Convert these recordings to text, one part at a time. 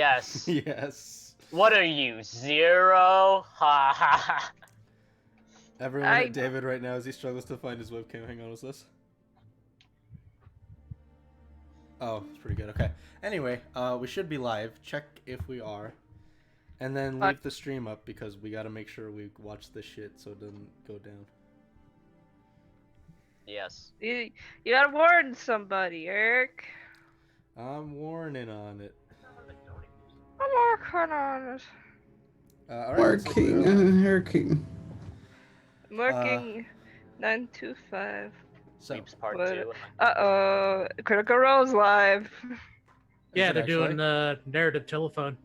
Yes. Yes. What are you, 0? Ha ha ha. Everyone at David right now as he struggles to find his webcam. Hang on, what's this? Oh, it's pretty good. Okay. Anyway, we should be live. Check if we are. And then leave the stream up because we gotta make sure we watch this shit so it doesn't go down. Yes. You gotta warn somebody, Eric. I'm warning on it. I'm working on it. Alright, Working. I'm working 9 to 5. So, Sleeps part What? 2. Critical Role's live. Yeah, it they're actually? doing narrative telephone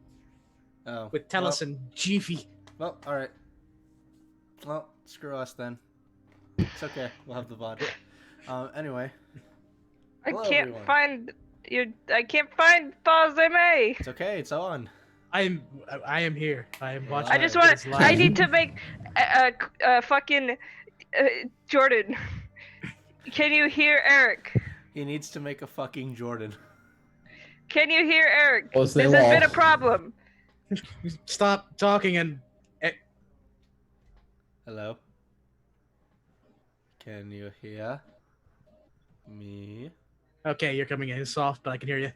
Oh. with Telus and Jiffy. Well, alright. Well, screw us then. It's okay. We'll have the VOD. Anyway. Hello, I can't everyone. find Pause May. It's okay. It's on. I am here. I am watching. I just this want. live. I need to make fucking Jordan. Can you hear Eric? He needs to make a fucking Jordan. Can you hear Eric? Close This the has wall. been a problem. Stop talking and Hello? Can you hear me? okay, you're coming in soft, but I can hear you.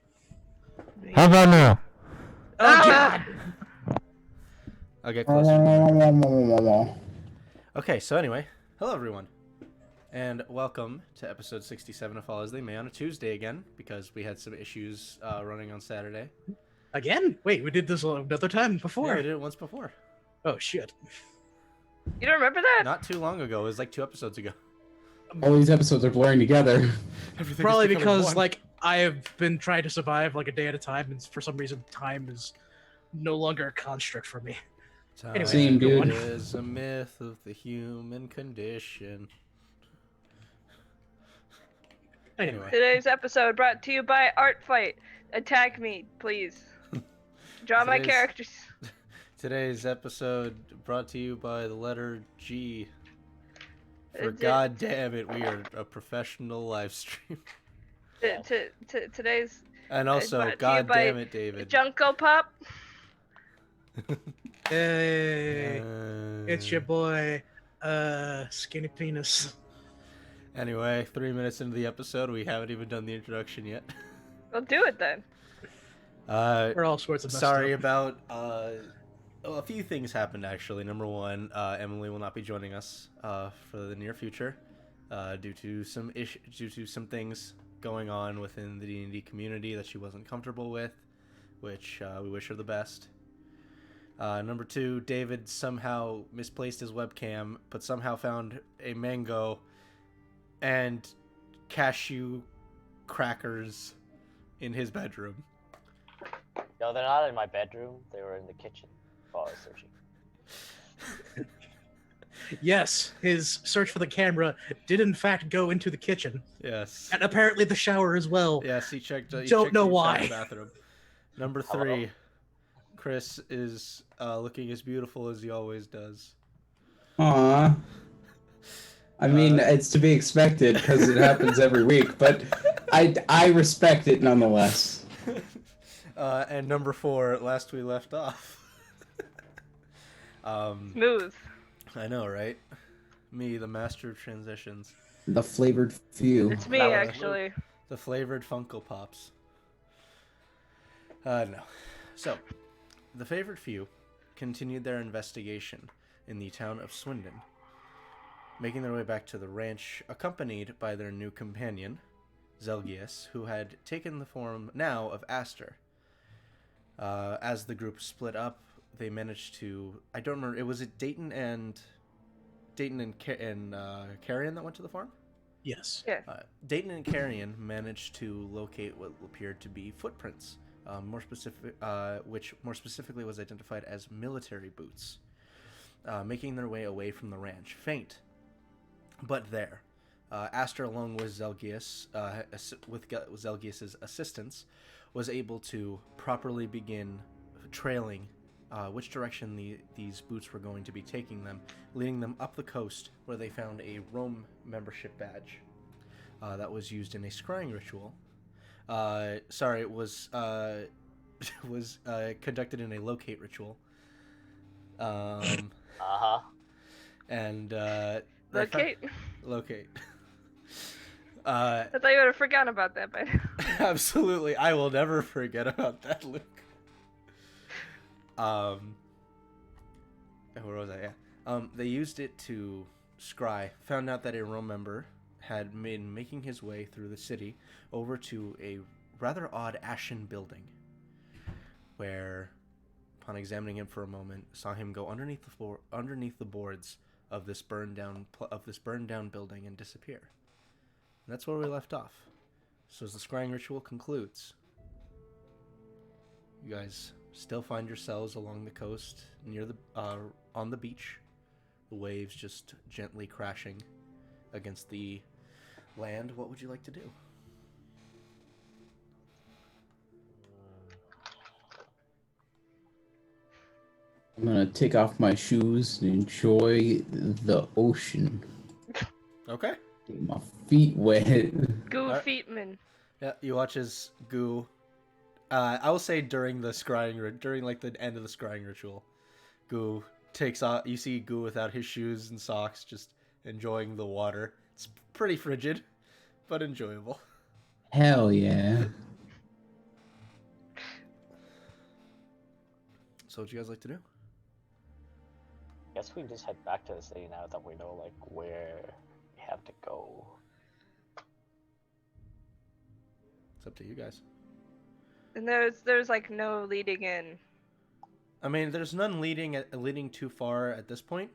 How about now? Oh God! I'll get closer. Okay, so anyway, hello everyone. And welcome to episode 67 of Fall As They May on a Tuesday again, because we had some issues running on Saturday. Again? Wait, we did this another time before. Yeah, we did it once before. Oh shit! You don't remember that? Not too long ago. It was like 2 episodes ago. All these episodes are blurring together. Everything is Probably becoming because one. like I have been trying to survive like a day at a time, and for some reason time is no longer a construct for me. Time Same, dude. is a myth of the human condition. Anyway, Today's episode brought to you by Art Fight. Attack me, please. Draw my Today's- characters. Today's episode brought to you by the letter G. For It- God damn it, we are a professional live stream. Today's And also, brought to you God by damn it, David. Junko Pop. hey, it's your boy, Skinny Penis. Anyway, 3 minutes into the episode, we haven't even done the introduction yet. Well, do it then. We're all sorts of messed Sorry up. about a few things happened actually. Number one, Emily will not be joining us for the near future due to some things going on within the D&D community that she wasn't comfortable with, which we wish her the best. Number two, David somehow misplaced his webcam, but somehow found a mango and cashew crackers in his bedroom. No, they're not in my bedroom. They were in the kitchen while I was searching. Yes, his search for the camera did in fact go into the kitchen, Yes. and apparently the shower as well. Yes, he checked. Don't checked know the why. Bathroom. Number Hello? 3, Chris is looking as beautiful as he always does. Aww. I mean, it's to be expected because it happens every week, but I respect it nonetheless. And number 4, last we left off. Smooth. I know, right? Me, the master of transitions. The flavored few. It's me, That was actually. The flavored Funko Pops. No. So, the favored few continued their investigation in the town of Swindon, making their way back to the ranch, accompanied by their new companion, Zelgius, who had taken the form now of Aster. As the group split up, they managed to... I don't remember, was it Dayton and Carrion that went to the farm? Yes. Yeah. Dayton and Carrion managed to locate what appeared to be footprints, which more specifically was identified as military boots, making their way away from the ranch, faint, but there. Aster, along with Zelgius, with Zelgius's assistance, was able to properly begin trailing which direction these boots were going to be taking them, leading them up the coast, where they found a Rome membership badge that was used in a scrying ritual. It was was conducted in a locate ritual. Uh-huh. And they Locate. locate. I thought you would have forgotten about that by now. Absolutely, I will never forget about that, Luke. Where was I? Yeah. They used it to scry. Found out that a Rome member had been making his way through the city over to a rather odd ashen building, where, upon examining him for a moment, saw him go underneath the floor, underneath the boards of this burned down building, and disappear. And that's where we left off. So as the scrying ritual concludes, you guys still find yourselves along the coast, near the on the beach, the waves just gently crashing against the land. What would you like to do? I'm gonna take off my shoes and enjoy the ocean. Okay. Get my feet wet. Goo Alright. Feetman. Yeah, you watch as Goo. I will say during the during like the end of the scrying ritual, Goo takes off. You see Goo without his shoes and socks, just enjoying the water. It's pretty frigid, but enjoyable. Hell yeah. So, what do you guys like to do? Guess we just head back to the city now that we know like where we have to go. It's up to you guys. And there's like no leading in. I mean, there's none leading too far at this point,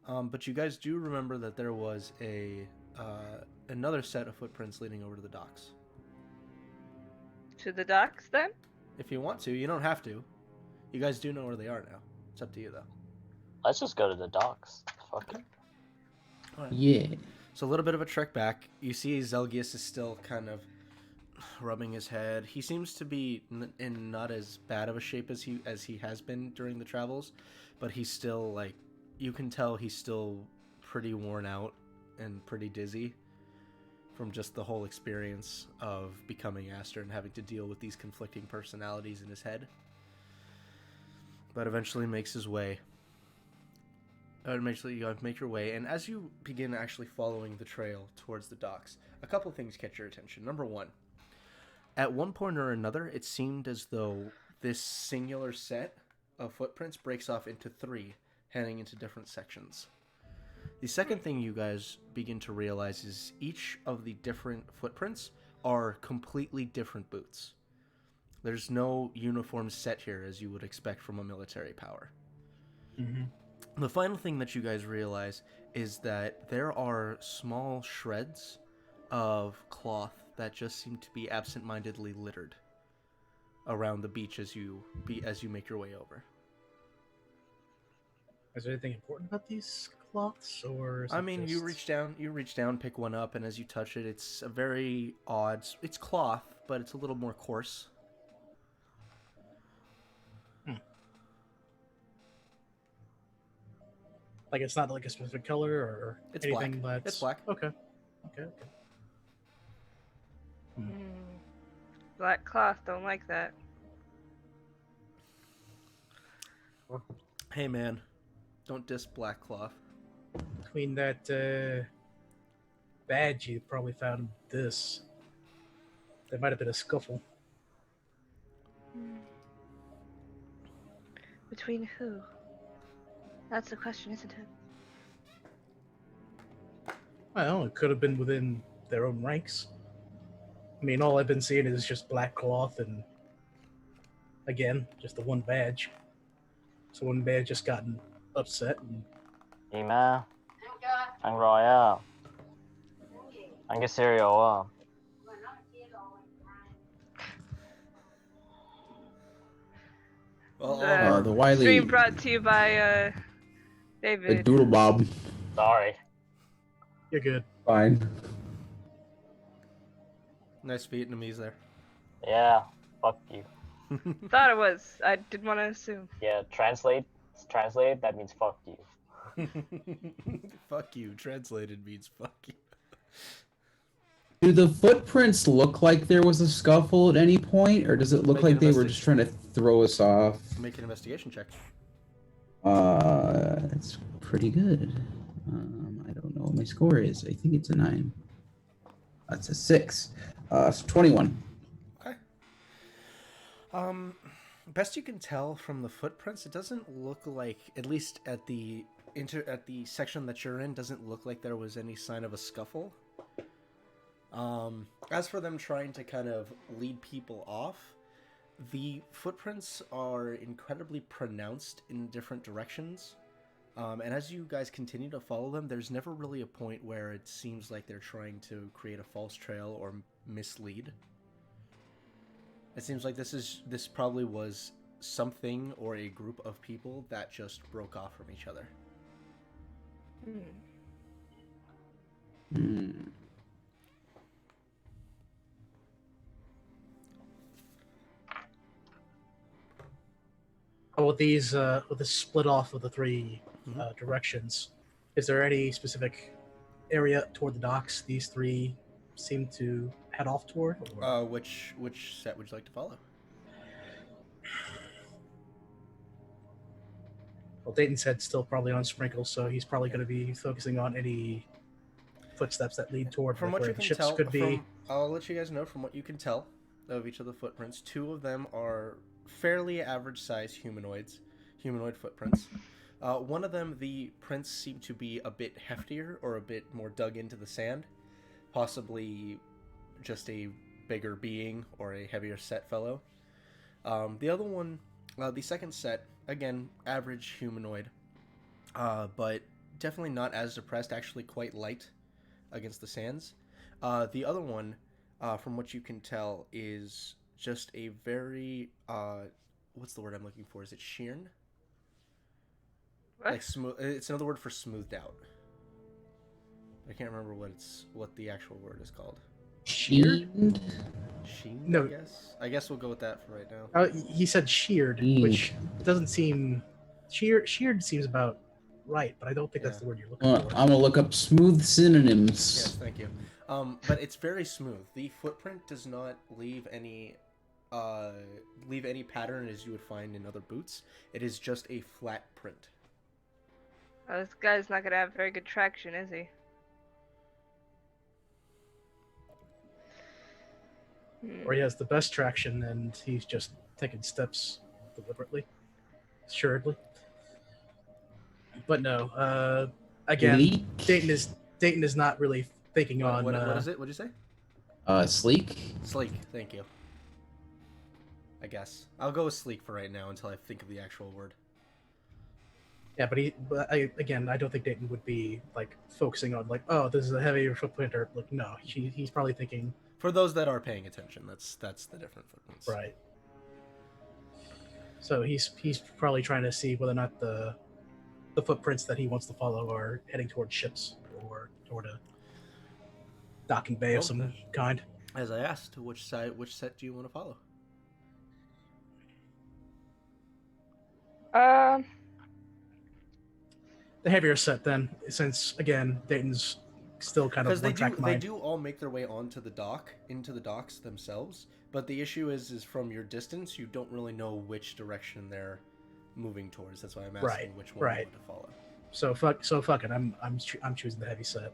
but you guys do remember that there was another set of footprints leading over to the docks. To the docks, then? If you want to, you don't have to. You guys do know where they are now. It's up to you, though. Let's just go to the docks. Fuck it. Alright. Yeah. So a little bit of a trek back. You see Zelgius is still kind of rubbing his head. He seems to be in not as bad of a shape as he has been during the travels, but he's still like, you can tell he's still pretty worn out and pretty dizzy from just the whole experience of becoming Aster and having to deal with these conflicting personalities in his head. But eventually makes his way. Eventually you make your way, and as you begin actually following the trail towards the docks, a couple things catch your attention. Number one, at one point or another, it seemed as though this singular set of footprints breaks off into three, heading into different sections. The second thing you guys begin to realize is each of the different footprints are completely different boots. There's no uniform set here as you would expect from a military power. Mm-hmm. The final thing that you guys realize is that there are small shreds of cloth that just seem to be absent-mindedly littered around the beach as you make your way over. Is there anything important about these cloths, or? Is I it mean, just... you reach down, pick one up, and as you touch it, it's a very odd. It's cloth, but it's a little more coarse. Like it's not like a specific color or It's anything. black. That's... It's black. Okay. Black cloth, don't like that. Hey man, don't diss black cloth. Between that badge you probably found this, there might have been a scuffle. Between who? That's the question, isn't it? Well, it could have been within their own ranks. I mean, all I've been seeing is just black cloth and, again, just the one badge. So one badge just gotten upset and... Ima, ăn rồi á. Ăn cái cereal á. Well, The Wiley, Stream brought to you by the David. Doodle Bob. Sorry. You're good. Fine. nice Vietnamese there. Yeah. Fuck you. Thought it was. I didn't want to assume. Yeah. Translate. That means fuck you. Fuck you. Translated means fuck you. Do the footprints look like there was a scuffle at any point, or does it look Make an like they were just trying to throw us off? Make an investigation check. That's pretty good. I don't know what my score is. I think it's a 9. That's a 6. So 21. Okay. Best you can tell from the footprints, it doesn't look like, at least at the section that you're in, doesn't look like there was any sign of a scuffle. As for them trying to kind of lead people off, the footprints are incredibly pronounced in different directions. And as you guys continue to follow them, there's never really a point where it seems like they're trying to create a false trail or mislead. It seems like this probably was something or a group of people that just broke off from each other. With these, with this split off of the three directions, is there any specific area toward the docks these three seem to head off toward? Or? Which set would you like to follow? Well, Dayton's head's still probably on Sprinkles, so he's probably going to be focusing on any footsteps that lead toward From like, what where you the can ships tell, could be. I'll let you guys know from what you can tell of each of the footprints. 2 of them are fairly average-sized humanoid footprints. One of them, the prints seem to be a bit heftier or a bit more dug into the sand, possibly just a bigger being or a heavier set fellow. The other one, the second set, again, average humanoid, but definitely not as depressed, actually quite light against the sands. The other one, from what you can tell, is just a very, what's the word I'm looking for? Is it sheern? What? Like smooth. It's another word for smoothed out. I can't remember what the actual word is called. Sheen? Sheen? No. I guess we'll go with that for right now. He said sheared, which doesn't seem... Sheared seems about right, but I don't think that's the word you're looking for. I'm gonna look up smooth synonyms. Yes, thank you. But it's very smooth. The footprint does not leave any pattern as you would find in other boots. It is just a flat print. Oh, this guy's not gonna have very good traction, is he? Or he has the best traction and he's just taking steps deliberately, assuredly. But no, again, Leak? Dayton is not really thinking on. What is it? What did you say? Sleek? Sleek. Thank you. I guess I'll go with sleek for right now until I think of the actual word. Yeah, but I don't think Dayton would be like focusing on like, oh, this is a heavier footprint, or like, no, he's probably thinking. For those that are paying attention, that's the different footprints. Right. So he's probably trying to see whether or not the footprints that he wants to follow are heading toward ships or toward a docking bay of some kind. As I asked, which set do you want to follow? The heavier set, then, since again Dayton's still kind of because one-track mind. they do all make their way onto the dock, into the docks themselves. But the issue is from your distance, you don't really know which direction they're moving towards. That's why I'm asking which one you want to follow. So fuck it. I'm choosing the heavy set.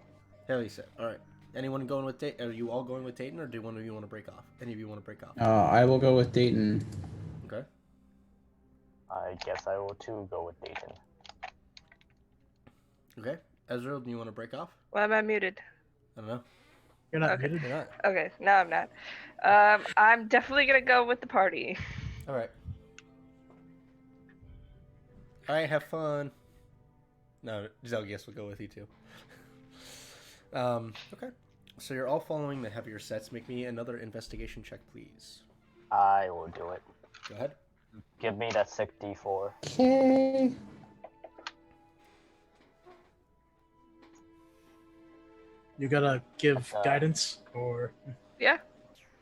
Heavy set. All right. Anyone going with Dayton? Are you all going with Dayton, or do one of you want to break off? Any of you want to break off? I will go with Dayton. Okay. I guess I will too go with Dayton. Okay. Ezra, do you want to break off? Why am I muted? I don't know. You're not Okay. muted. You're not. Okay, no, I'm not. I'm definitely gonna go with the party. All right. All right. Have fun. No, Zelgius will go with you too. Okay. So you're all following the heavier sets. Make me another investigation check, please. I will do it. Go ahead. Give me that sick D4. Okay. You gotta give guidance, or Yeah.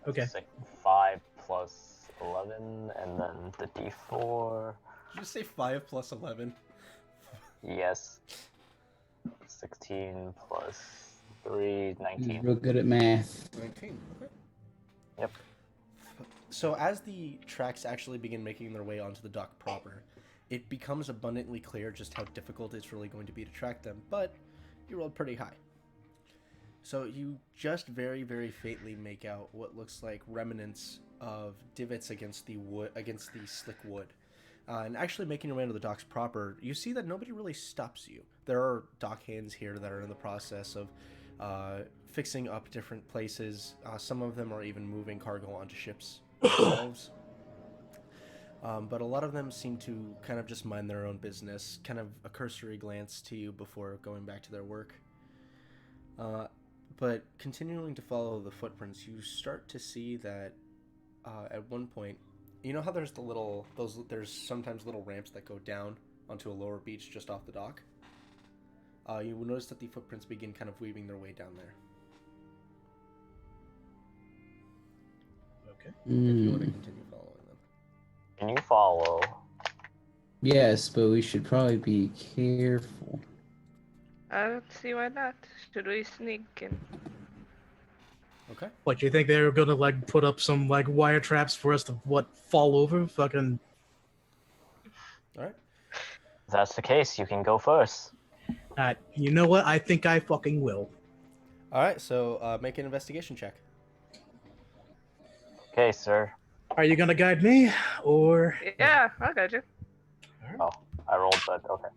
okay. Sick 5 plus 11, and then the D4. Did you say 5 plus 11? Yes. 16 plus 3, He's 19. real good at math. 19. Okay. Yep. So as the tracks actually begin making their way onto the dock proper, it becomes abundantly clear just how difficult it's really going to be to track them, but you rolled pretty high. So you just very, very faintly make out what looks like remnants of divots against the slick wood. And actually making your way into the docks proper, you see that nobody really stops you. There are dock hands here that are in the process of fixing up different places. Some of them are even moving cargo onto ships themselves. But a lot of them seem to kind of just mind their own business, kind of a cursory glance to you before going back to their work. But continuing to follow the footprints, you start to see that at one point, you know how there's there's sometimes little ramps that go down onto a lower beach just off the dock? You will notice that the footprints begin kind of weaving their way down there. Okay. If you want to continue following them. Can you follow? Yes, but we should probably be careful. I don't see why not. Should we sneak in? Okay. What, do you think they were gonna like put up some like wire traps for us to fall over? Fucking. All right. If that's the case, you can go first. You know what? I think I fucking will. All right. So make an investigation check. Okay, sir. Are you gonna guide me, or? Yeah, I got you. Oh, I rolled, but okay.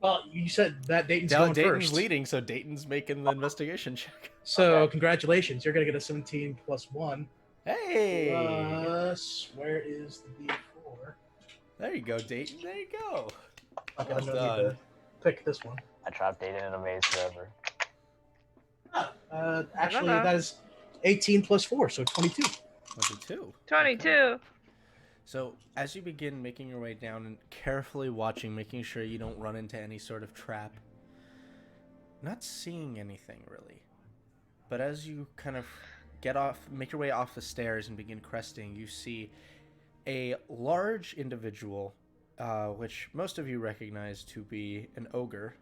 Well, you said that Dayton's going Dayton's first. leading, so Dayton's making the investigation check. So Okay. congratulations, you're gonna get a 17 plus 1. Hey! Plus, where is the D4? There you go, Dayton. There you go. Okay, Well I'm gonna done. need to pick this one. I trapped Dayton in a maze forever. Actually, know. that is 18 plus 4, so 22. 22. 22. Okay. So, as you begin making your way down and carefully watching, making sure you don't run into any sort of trap, not seeing anything really. But as you kind of make your way off the stairs and begin cresting, you see a large individual, which most of you recognize to be an ogre,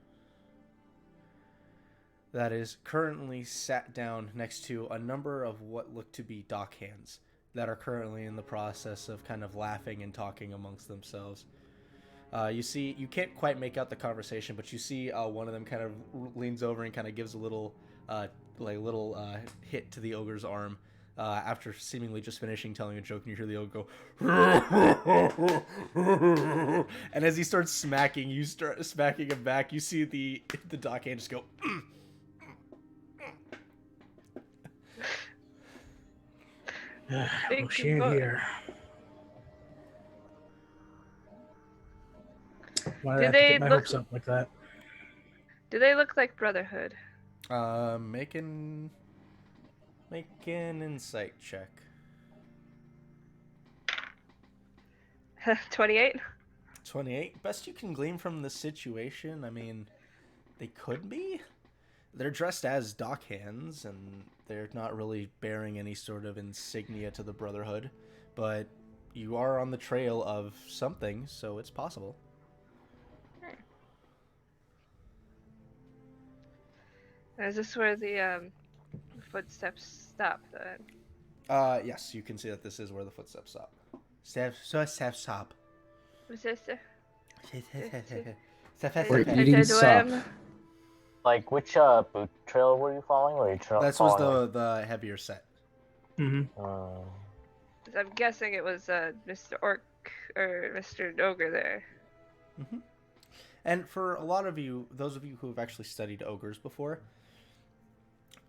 that is currently sat down next to a number of what look to be dock hands that are currently in the process of kind of laughing and talking amongst themselves. You can't quite make out the conversation, but you see one of them kind of leans over and kind of gives a little hit to the ogre's arm after seemingly just finishing telling a joke, and you hear the ogre go, and as he starts smacking, you start smacking him back. You see the dock hand just go. Well, she ain't here. Why did I have to they get my look- hopes up like that? Do they look like Brotherhood? Make an insight check. 28. 28. Best you can glean from the situation, I mean, they could be. They're dressed as dock hands, and they're not really bearing any sort of insignia to the Brotherhood, but you are on the trail of something, so it's possible. Is this where the footsteps stop then? Yes, you can see that this is where the footsteps stop. Stop. What's this? We're eating sop. Like, which boot trail were you following? Were you That was the heavier set. Mm-hmm. I'm guessing it was Mr. Orc or Mr. Ogre there. Mm-hmm. And for a lot of you, those of you who have actually studied ogres before,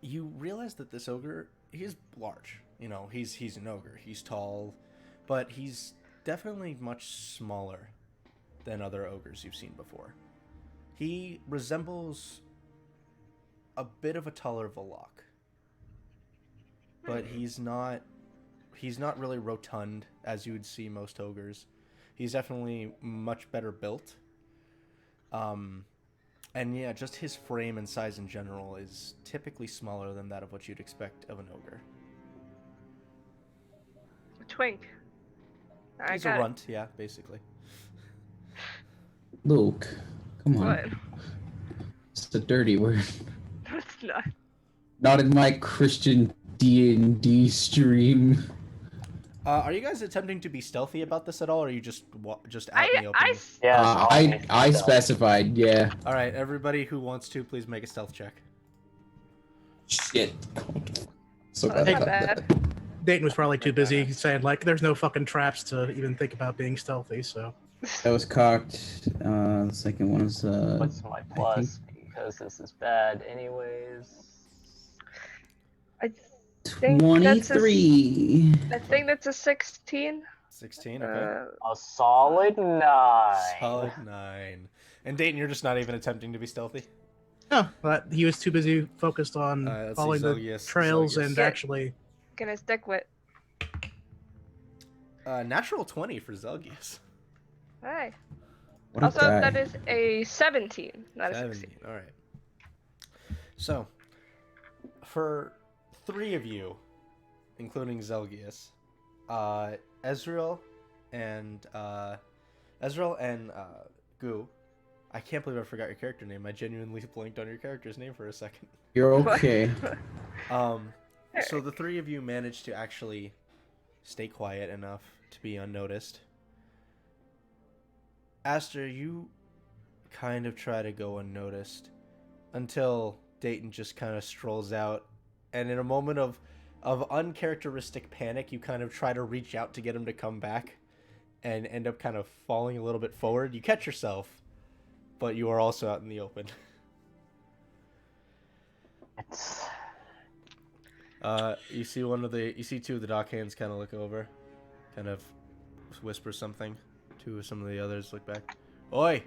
you realize that this ogre, he's large. You know, he's an ogre. He's tall, but he's definitely much smaller than other ogres you've seen before. He resembles a bit of a taller Volok, but he's not really rotund as you would see most ogres. He's definitely much better built. And yeah, just his frame and size in general is typically smaller than that of what you'd expect of an ogre. A twink. He's a runt, yeah, basically. Luke, come on. What? It's a dirty word. It's not. Not in my Christian D&D stream. Are you guys attempting to be stealthy about this at all, or are you just out in the open? Yeah, I specified, yeah. All right, everybody who wants to, please make a stealth check. Shit. So That's bad not about bad. that. Dayton was probably too busy saying like, "There's no fucking traps to even think about being stealthy." So That was cocked. The second one is What's my plus? Because this is bad anyways. I think that's a, 23. I think that's a 16. 16. Okay. A solid 9. Solid 9. And Dayton, you're just not even attempting to be stealthy. no, but he was too busy focused on Let's see, following the Zelgius- trails Zelgius. and Yeah. actually. Gonna stick with. Natural 20 for Zelgius. Alright. What a Also, guy. that is a 17, not a 17. 16. All right. So, for 3 of you, including Zelgius, Ezreal and Goo. I can't believe I forgot your character name. I genuinely blanked on your character's name for a second. You're okay. So the 3 of you managed to actually stay quiet enough to be unnoticed. Aster, you kind of try to go unnoticed until Dayton just kind of strolls out, and in a moment of uncharacteristic panic, you kind of try to reach out to get him to come back and end up kind of falling a little bit forward. You catch yourself, but you are also out in the open. It's... You see two of the dockhands kind of look over, kind of whisper something to some of the others. Look back. Oi!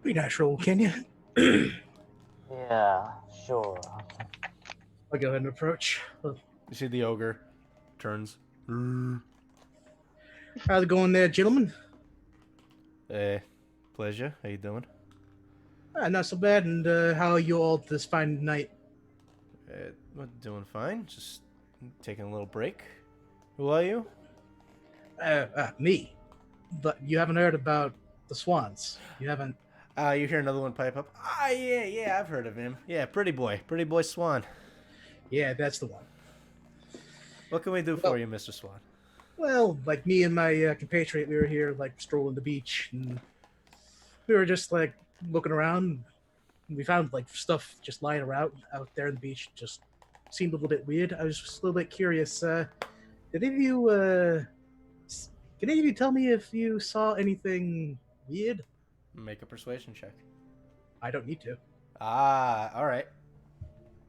Be natural, can you? Yeah, sure. I'll go ahead and approach. You see the ogre turns. How's it going there, gentlemen? Pleasure. How you doing? Not so bad. And how are you all this fine night? We're doing fine. Just taking a little break. Who are you? Me. But you haven't heard about the Swans. You haven't. You hear another one pipe up. Ah, yeah, I've heard of him. Yeah, pretty boy Swan. Yeah, that's the one. What can we do for you, Mr. Swan? Well, like me and my compatriot, we were here like strolling the beach, and we were just like looking around. We found like stuff just lying around out there on the beach. Just seemed a little bit weird. I was just a little bit curious. Did any of you? Can any of you tell me if you saw anything weird? Make a persuasion check. I don't need to. Ah, all right.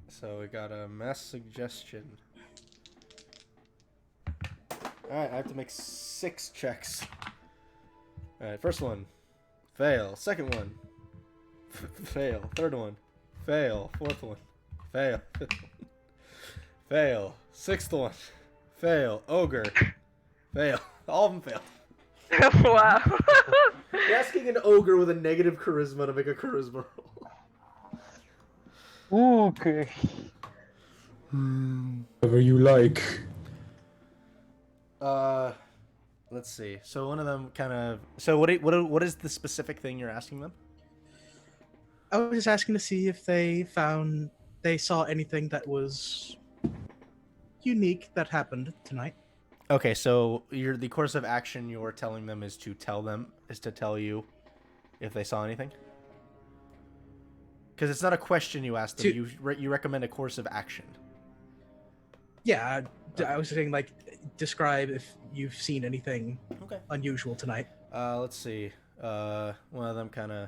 So we got a mass suggestion. All right, I have to make 6 checks. All right, first one, fail. Second one, fail. Third one, fail. Fourth one, fail. Fifth one, fail. Sixth one, fail. Ogre, fail. All of them failed. Wow. You're asking an ogre with a negative charisma to make a charisma roll. Okay. Whatever you like. Let's see. So one of them kind of. So what is the specific thing you're asking them? I was just asking to see if they saw anything that was unique that happened tonight. Okay, so the course of action you're telling them is to tell you if they saw anything. Because it's not a question you ask them. You recommend a course of action. Yeah, I was saying like describe if you've seen anything unusual tonight. Let's see. One of them kind of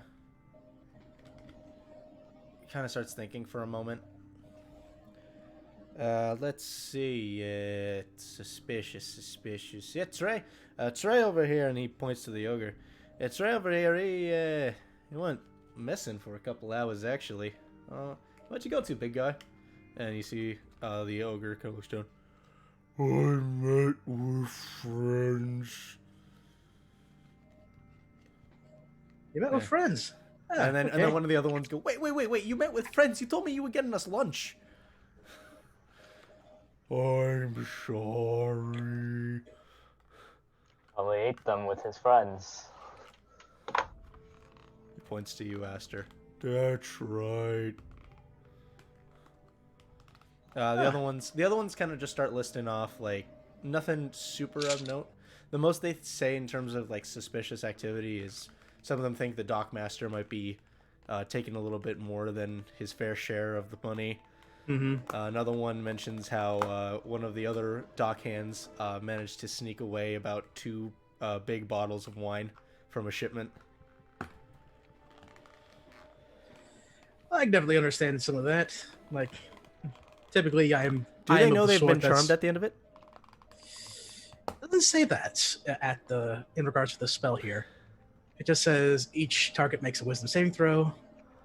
starts thinking for a moment. Let's see. Suspicious. Yeah, Trey over here, and he points to the ogre. Yeah, Trey over here, he went missing for a couple hours, actually. Where'd you go to, big guy? And you see the ogre kind of looks down. I met with friends. You met with friends. Ah, And then one of the other ones go, wait, you met with friends? You told me you were getting us lunch. I'm sorry. Probably ate them with his friends. He points to you, Aster. That's right. The other ones kind of just start listing off like nothing super of note. The most they say in terms of like suspicious activity is some of them think the dockmaster might be taking a little bit more than his fair share of the money. Mm-hmm. Another one mentions how one of the other dockhands managed to sneak away about 2 big bottles of wine from a shipment. I can definitely understand some of that. Like, typically, Do they know they've been charmed at the end of it? It doesn't say that in regards to the spell here. It just says each target makes a wisdom saving throw.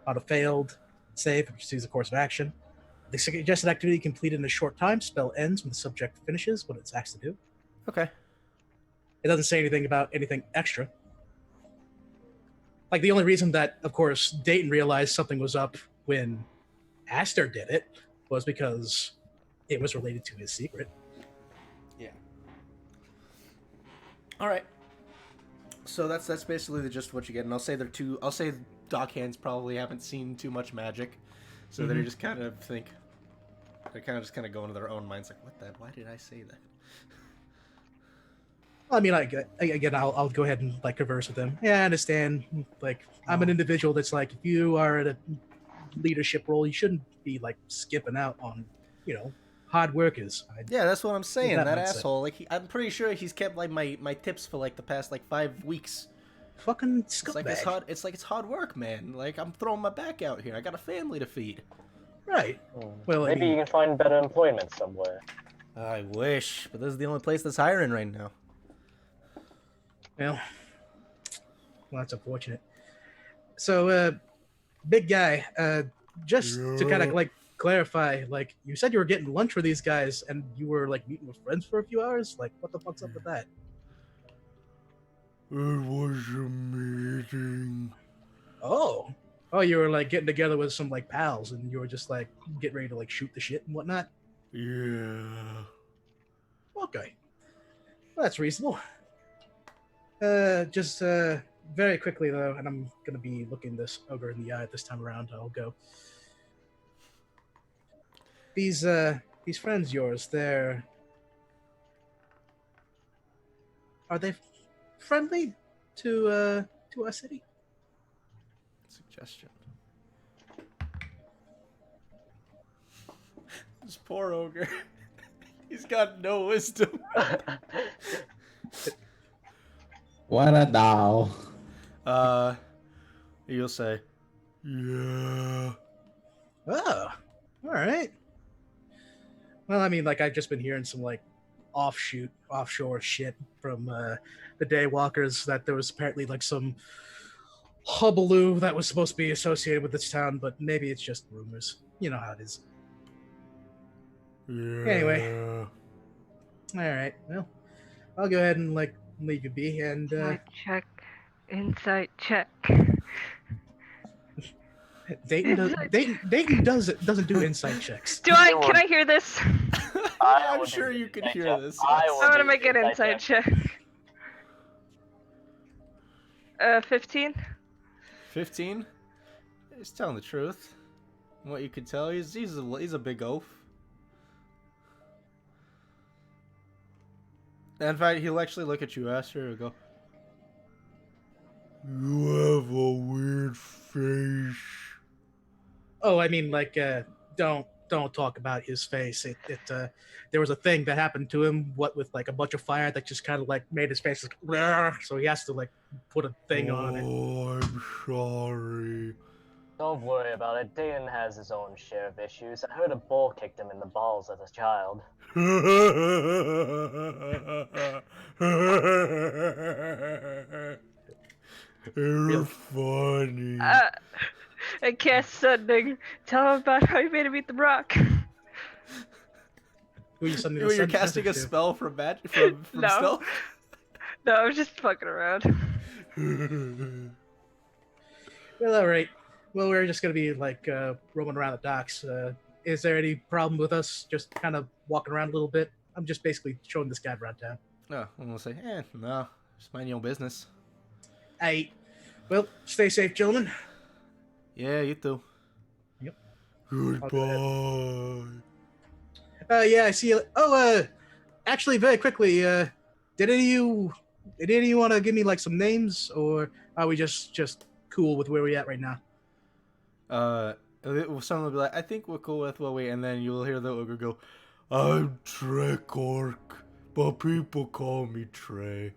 On a failed save, it pursues a course of action. The suggested activity completed in a short time. Spell ends when the subject finishes what it's asked to do. Okay. It doesn't say anything about anything extra. Like, the only reason that, of course, Dayton realized something was up when Aster did it was because it was related to his secret. Yeah. All right. So that's basically the gist of what you get, and I'll say dockhands probably haven't seen too much magic, so they just kind of think they're kind of go into their own minds like, what the? Why did I say that? I mean, again, I'll go ahead and like converse with them. Yeah, I understand. Like, I'm an individual that's like, if you are at a leadership role, you shouldn't be like skipping out on, hard workers. Yeah, that's what I'm saying. That mindset. asshole. Like, I'm pretty sure he's kept like my tips for like the past like 5 weeks. Fucking It's like scumbag. it's hard work, man. Like, I'm throwing my back out here. I got a family to feed. Right. Well, Maybe you can find better employment somewhere. I wish, but this is the only place that's hiring right now. Well, that's unfortunate. So, big guy, just to kind of like clarify, like, you said you were getting lunch with these guys and you were like meeting with friends for a few hours. Like, what the fuck's up with that? It was a meeting. Oh, you were like getting together with some like pals and you were just like getting ready to like shoot the shit and whatnot. Yeah. Okay, well, that's reasonable. Just very quickly though, and I'm gonna be looking this ogre in the eye this time around. I'll go. These friends of yours, are they friendly to our city? Suggestion. This poor ogre. He's got no wisdom. What a doll. You'll say, yeah. Oh, all right. Well, I mean, like, I've just been hearing some like offshore shit from the Daywalkers that there was apparently like some hullabaloo that was supposed to be associated with this town, but maybe it's just rumors. You know how it is. Yeah. Anyway. All right. Well, I'll go ahead and like leave you be and Insight check. Dayton doesn't do insight checks. Can I hear this? I'm sure you can hear this. I want to make an insight check. 15. 15? He's telling the truth. From what you can tell, he's a big oaf. In fact, he'll actually look at you, Aster, and go, "You have a weird face." Oh, I mean, like, don't talk about his face. There was a thing that happened to him, with like a bunch of fire that just kind of like made his face like, so he has to like put a thing on it. Oh, I'm sorry. Don't worry about it. Dayton has his own share of issues. I heard a bull kicked him in the balls as a child. You're funny. I cast sending. Tell him about how you made him eat the rock. You're casting a spell from from No. stealth? No, I was just fucking around. Well, all right. Well, we're just gonna be like roaming around the docks. Is there any problem with us just kind of walking around a little bit? I'm just basically showing this guy around town. No, I'm gonna say, no, just mind your own business. Hey, well, stay safe, gentlemen. Yeah, you too. Yep. Goodbye. Yeah, I see you. Oh, actually, very quickly, did any of you want to give me like some names, or are we just cool with where we at right now? Someone will be like, I think we're cool with what we, and then you'll hear the ogre go, I'm Trek Orc, but people call me Trey.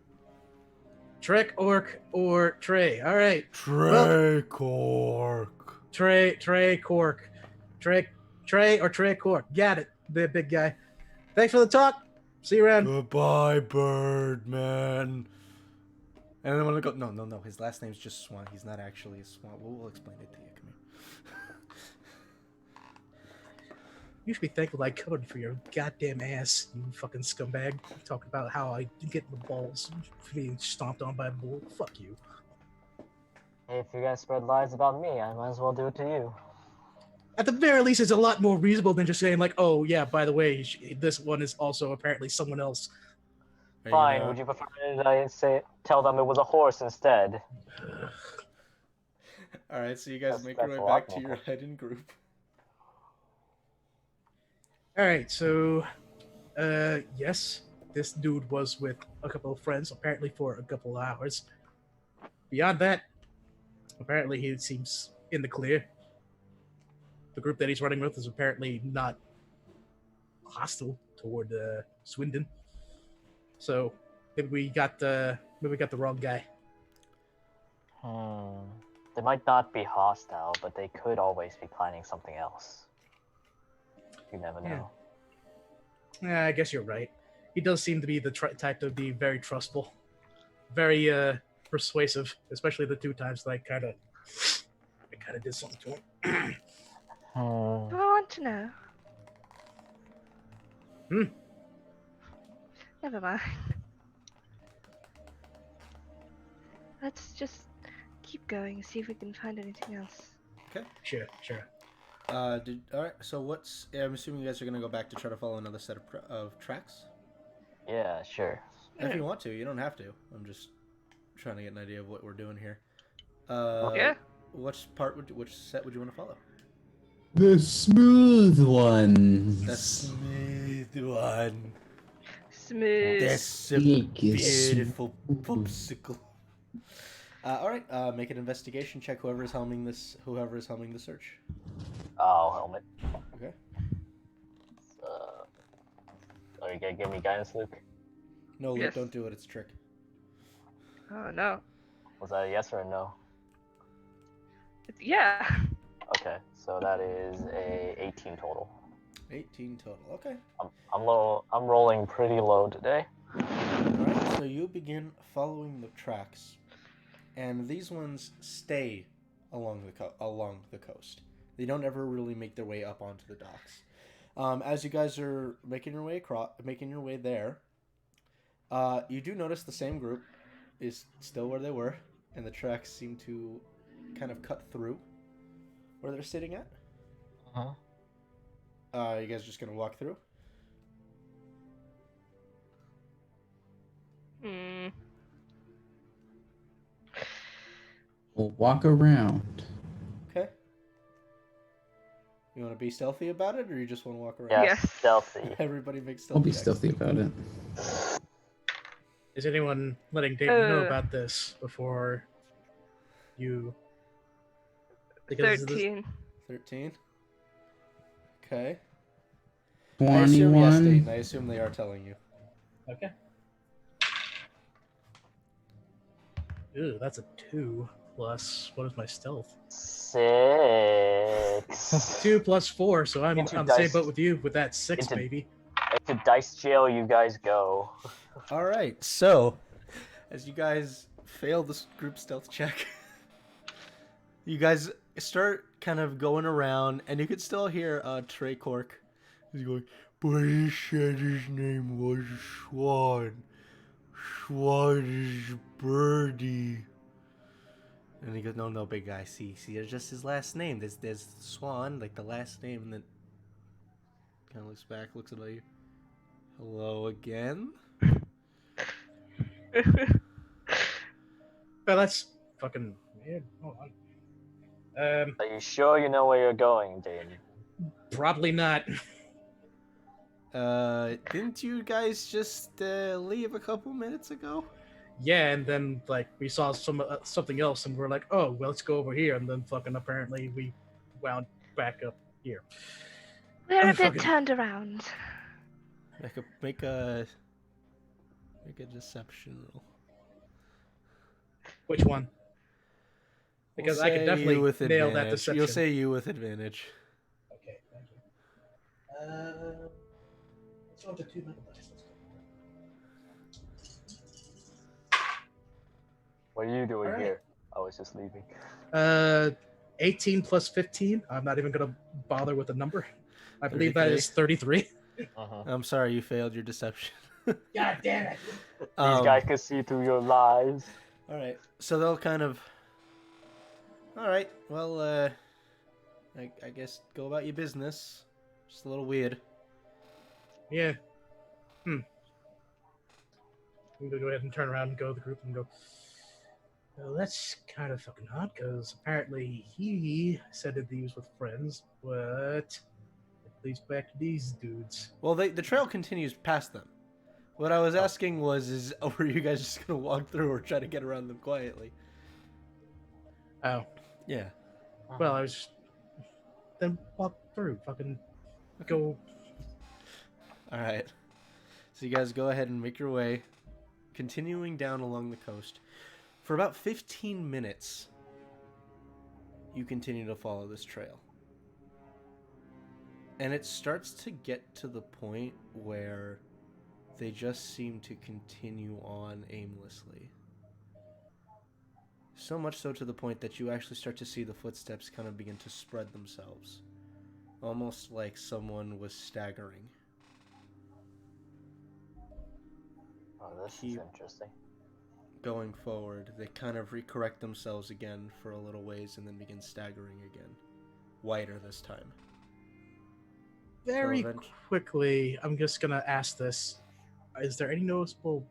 Trek, Orc, or Trey? All right. Trek Orc. Trey, Cork, Trey, or Trey Cork. Got it, the big guy. Thanks for the talk. See you around. Goodbye, Birdman. And then when I go, no, his last name's just Swan. He's not actually a Swan. We'll explain it to you. Come here. You should be thankful I covered for your goddamn ass, you fucking scumbag. Talking about how I get the balls being stomped on by a bull. Fuck you. Hey, if you're gonna spread lies about me, I might as well do it to you. At the very least, it's a lot more reasonable than just saying like, oh yeah, by the way, this one is also apparently someone else. Are you Fine, gonna- would you prefer that I tell them it was a horse instead? All right, so you guys make your That's way a lot back to more your complicated. hidden group. All right, so, yes, this dude was with a couple of friends, apparently for a couple of hours. Beyond that, apparently he seems in the clear. The group that he's running with is apparently not hostile toward Swindon. So maybe we got the wrong guy. They might not be hostile, but they could always be planning something else. You never know. Yeah, I guess you're right. He does seem to be the type to be very trustful, very persuasive, especially the two times that I kind of did something to him. Do I want to know? Never mind. Let's just keep going and see if we can find anything else. Sure. All right. So what's? I'm assuming you guys are gonna go back to try to follow another set of tracks. Yeah, sure. If you want to, you don't have to. I'm just trying to get an idea of what we're doing here. Yeah. Which set would you want to follow? The smooth one. The smooth one. Smooth. That's a Eek is beautiful popsicle. All right. Make an investigation check. Whoever is helming the search. Oh, helmet. Okay. Are you gonna give me guidance, Luke? No, Luke, Yes. don't do it. It's a trick. Oh no. Was that a yes or a no? Yeah. Okay, so that is a 18 total. 18 total. Okay. I'm low. I'm rolling pretty low today. Alright, so you begin following the tracks, and these ones stay along the coast. They don't ever really make their way up onto the docks. As you guys are making your way there, you do notice the same group is still where they were, and the tracks seem to kind of cut through where they're sitting at. You guys just gonna walk through? Hmm. We'll walk around. Okay. You want to be stealthy about it, or you just want to walk around? Yes, Yes. stealthy. Everybody makes stealthy I'll be checks. stealthy about it. Is anyone letting David know Uh. about this before you? Because this- 13. 13. Okay. I assume, yes, 21. Dayton, I assume they are telling you. Okay. Ooh, that's a 2 plus. What is my stealth? 6. 2 plus 4, so I'm Into on the same dice. boat with you with that 6, Into- baby. To dice jail, you guys go. All right. So, as you guys fail this group stealth check, you guys start kind of going around, and you can still hear Trey Cork. He's going, but he said his name was Swan. Swan is Birdie. And he goes, no, big guy. See, there's just his last name. There's Swan, like the last name, and then kind of looks back, looks at you. Hello again. Oh, that's fucking weird. Hold on. Are you sure you know where you're going, Dane? probably not. Didn't you guys just leave a couple minutes ago? Yeah, and then like we saw something else, and we're like, oh, well, let's go over here, and then fucking apparently we wound back up here. We're I'm a bit fucking- turned around. Make a deception roll. Which one? Because I could definitely you with nail that advantage. deception. You'll say you with advantage. Okay, thank you. Let's go to 2 metal dice. Let's go. What are you doing Alright. here? I was just leaving. 18 plus 15. I'm not even gonna bother with the number. I believe that 33. is 33. Uh-huh. I'm sorry, you failed your deception. God damn it! These guys can see through your lies. All right, so they'll kind of. All right, well, I guess go about your business. Just a little weird. Yeah. I'm gonna go ahead and turn around and go to the group and go. Well, that's kind of fucking odd, because apparently he said that he was with friends, but it leads back to these dudes. Well, the trail continues past them. What I was asking was, were you guys just gonna walk through or try to get around them quietly? Oh, Yeah. well, I was just. Then walk through. Fucking go. All right. So you guys go ahead and make your way, continuing down along the coast. For about 15 minutes, you continue to follow this trail. And it starts to get to the point where they just seem to continue on aimlessly. So much so to the point that you actually start to see the footsteps kind of begin to spread themselves. Almost like someone was staggering. Oh, this is Keep interesting. going forward, they kind of recorrect themselves again for a little ways and then begin staggering again. Wider this time. Very event- quickly, I'm just gonna ask this: is there any noticeable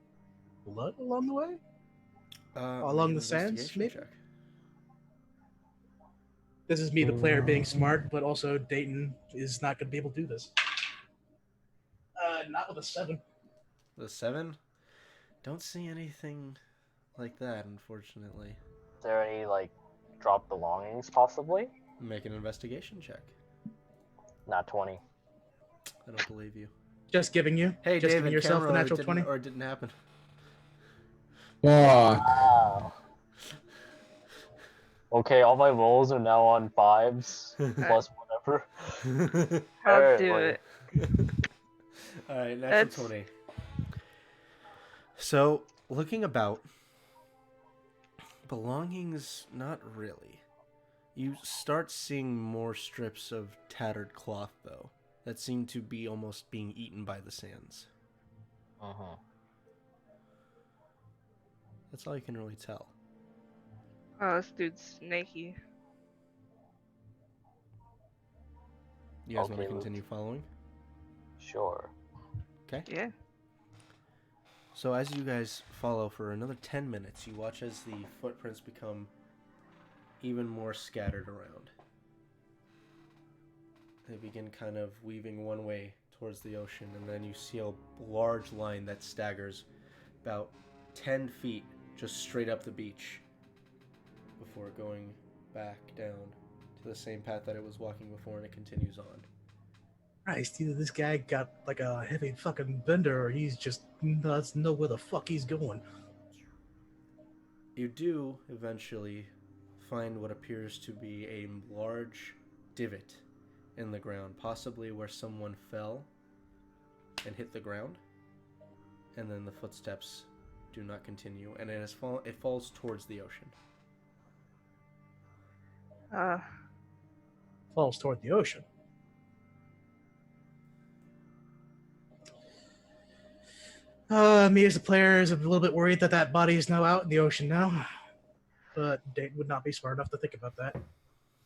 blood along the way? Along Make the an sands, investigation maybe? check. This is me, the player, being smart, but also Dayton is not gonna be able to do this. Not with a 7. The 7? Don't see anything like that, unfortunately. Is there any, like, dropped belongings, possibly? Make an investigation check. Not 20. I don't believe you. Just giving you. Hey, just David, giving yourself camera, the or natural it 20. or it didn't happen. Fuck. Wow. Okay, all my rolls are now on 5s, plus whatever. I'll do Apparently. All it. right, natural That's- 20. So, looking about, belongings, not really. You start seeing more strips of tattered cloth, though, that seem to be almost being eaten by the sands. Uh-huh. That's all you can really tell. Oh, this dude's snaky. You guys want Okay, to Luke. continue following? Sure. Okay. Yeah. So as you guys follow for another 10 minutes, you watch as the footprints become even more scattered around. They begin kind of weaving one way towards the ocean, and then you see a large line that staggers about 10 feet just straight up the beach before going back down to the same path that it was walking before, and it continues on. Christ, either this guy got like a heavy fucking bender, or he's just doesn't know where the fuck he's going. You do eventually find what appears to be a large divot in the ground, possibly where someone fell and hit the ground, and then the footsteps do not continue, and it falls towards the ocean. Falls toward the ocean. Me as a player is a little bit worried that that body is now out in the ocean now. But Dayton would not be smart enough to think about that.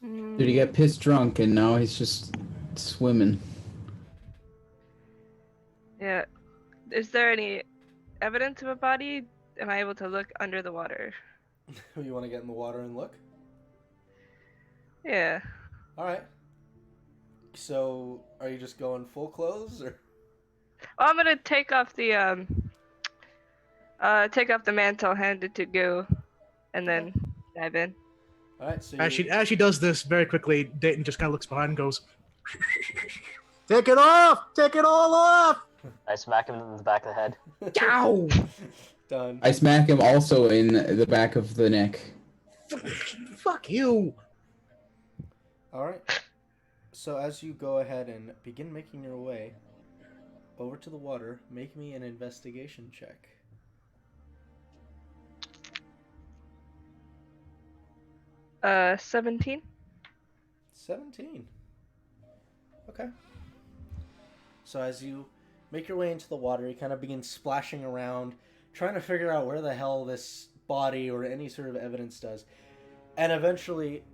Did he get pissed drunk and now he's just swimming? Yeah. Is there any evidence of a body? Am I able to look under the water? You want to get in the water and look? Yeah. All right. So, are you just going full clothes, or? Well, I'm gonna take off the mantle, hand it to Go, and then dive in. All right. So As she does this very quickly, Dayton just kind of looks behind and goes, "Take it off! Take it all off!" I smack him in the back of the head. Ow! Done. I smack him also in the back of the neck. Fuck you! All right. So as you go ahead and begin making your way over to the water, make me an investigation check. 17. 17. Okay. So as you make your way into the water, you kind of begin splashing around, trying to figure out where the hell this body or any sort of evidence does. And eventually,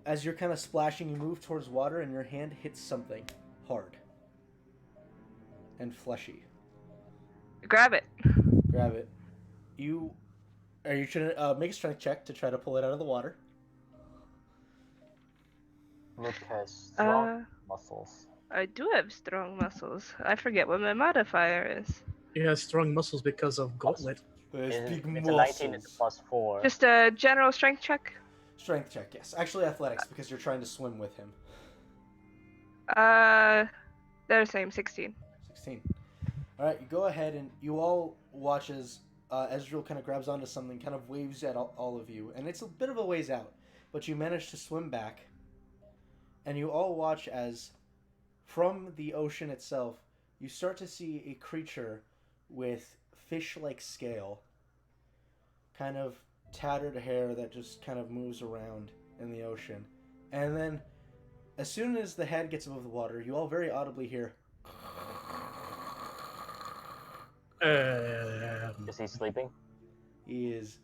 as you're kind of splashing, you move towards water and your hand hits something hard and fleshy. Grab it. Grab it. Are you trying to make a strength check to try to pull it out of the water? Luke has strong muscles. I do have strong muscles. I forget what my modifier is. He has strong muscles because of Gauntlet. There's It's big a 19, it's a muscles. +4. Just a general strength check. Strength check, yes. Actually, athletics because you're trying to swim with him. They're the same. 16. 16. All right, you go ahead and you all watch as Ezreal kind of grabs onto something, kind of waves at all of you, and it's a bit of a ways out, but you manage to swim back, and you all watch as from the ocean itself, you start to see a creature with fish-like scale, kind of tattered hair that just kind of moves around in the ocean. And then, as soon as the head gets above the water, you all very audibly hear... Is he sleeping? He is,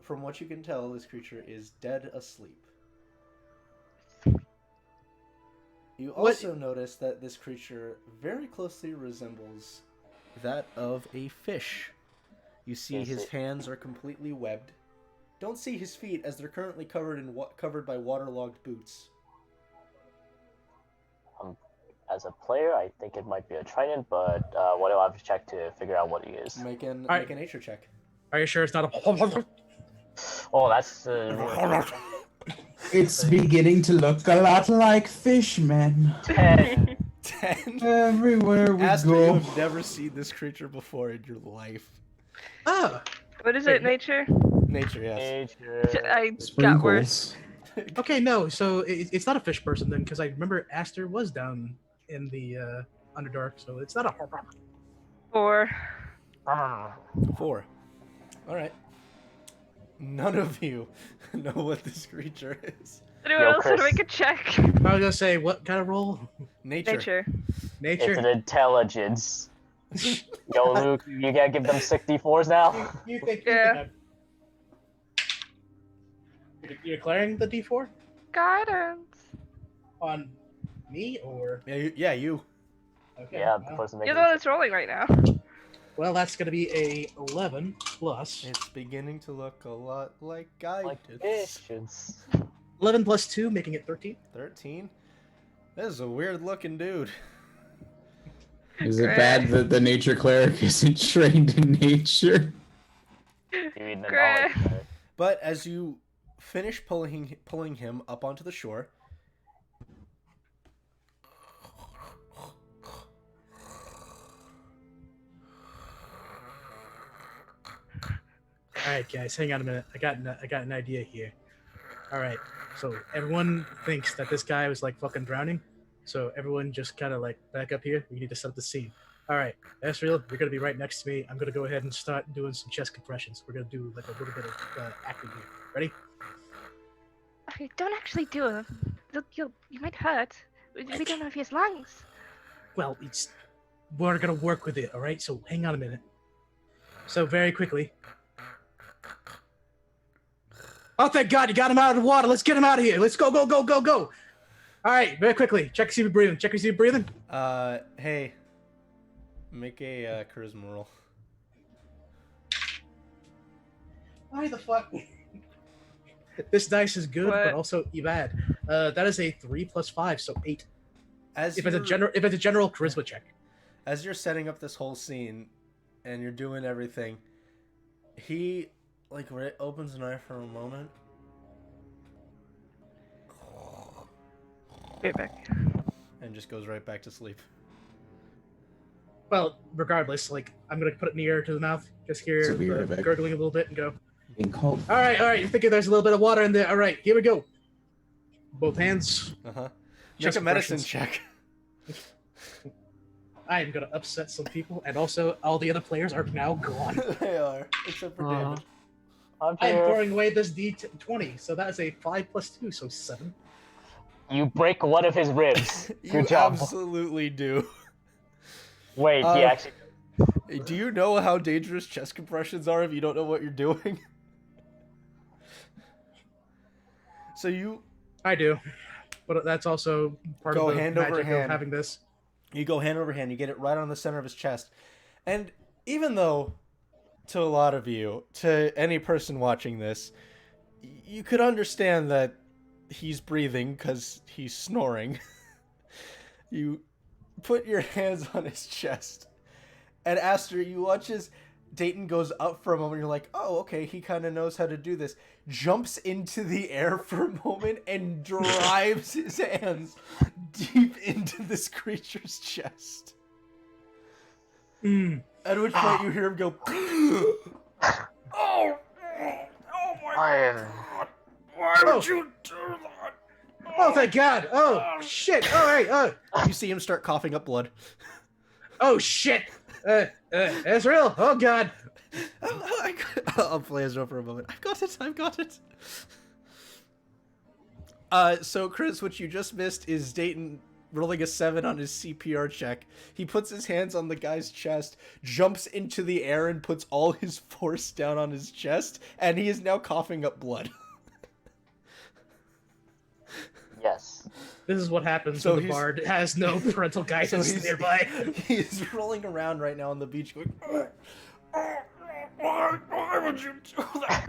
from what you can tell, this creature is dead asleep. You also notice that this creature very closely resembles that of a fish. You see his hands are completely webbed. Don't see his feet as they're currently covered by waterlogged boots. As a player, I think it might be a trident, but what do I have to check to figure out what he is? Make a nature check. Are you sure it's not a... Oh, that's... It's beginning to look a lot like fishmen. 10. 10. Everywhere we Aster, you go. have never seen this creature before in your life. Ah! What is it, nature? Nature, yes. Nature. I got worse. Sprinkles. Okay, no, so it's not a fish person then, because I remember Aster was down in the Underdark, so it's not a... 4. 4. Alright. None of you know what this creature is. Anyone Yo, else want to Chris. make a check? I was gonna say, what kind of roll? Nature. Nature. Nature? It's an intelligence. Yo, Luke, you gotta give them 64s now? You think Yeah. You're declaring the D4? Guidance. On me, or... Yeah, you. Okay, Yeah, the well, person You're making the one that's rolling right now. well, that's gonna be a 11 plus... It's beginning to look a lot like guidance. like fishes. 11 plus 2, making it 13. 13? This is a weird looking dude. Is it bad that the nature cleric isn't trained in nature? You need the Great. knowledge. Right? But as you finish pulling him up onto the shore, All right, guys, hang on a minute. I got an idea here. All right, so everyone thinks that this guy was like fucking drowning, so everyone just kind of like back up here. We need to set up the scene. All right, Ezreal, you're gonna be right next to me. I'm gonna go ahead and start doing some chest compressions. We're gonna do like a little bit of acting here. Ready? Okay, don't actually do it. You might hurt. We don't know if he has lungs. Well, we're gonna work with it. All right, so hang on a minute. So very quickly. Oh, thank God, you got him out of the water. Let's get him out of here. Let's go, go, go, go, go. All right, very quickly. Check to see if he's breathing. Check to see if he's breathing. hey, make a charisma roll. Why the fuck? This dice is good, What? but also bad. That is a 3 plus 5, so 8. As If it's a you're- general charisma check. As you're setting up this whole scene, and you're doing everything, he opens an eye for a moment, Get back. and just goes right back to sleep. Well, regardless, like I'm gonna put it near to the mouth, just hear So be right the back. gurgling a little bit, and go. Being called. All right. You're thinking there's a little bit of water in there. All right, here we go. Both hands. Uh huh. Make Chest a medicine compressions. check. I am gonna upset some people, and also all the other players are now gone. They are, except for David. I'm I am here. throwing away this D20, so that is a 5 plus 2, so 7. You break one of his ribs. You Good job. absolutely do. Wait, he actually. Do you know how dangerous chest compressions are if you don't know what you're doing? So you I do, but that's also part Go of the hand over magic hand. of having this. go hand over hand, you get it right on the center of his chest. And even though, to a lot of you, to any person watching this, you could understand that he's breathing because he's snoring. You put your hands on his chest, and Aster, you watch as Dayton goes up for a moment. You're like, oh, okay, he kind of knows how to do this. Jumps into the air for a moment and drives his hands deep into this creature's chest. At which point you hear him go, oh my God, why would you do that? Oh, thank God! Oh, shit! All right. You see him start coughing up blood. Oh shit! Ezreal! Oh God! I'll play Ezra for a moment. I've got it. So Chris, what you just missed is Dayton rolling a 7 on his CPR check. He puts his hands on the guy's chest, jumps into the air, and puts all his force down on his chest, and he is now coughing up blood. Yes. This is what happens So when the he's- bard has no parental guidance nearby. He's rolling around right now on the beach going, why would you do that?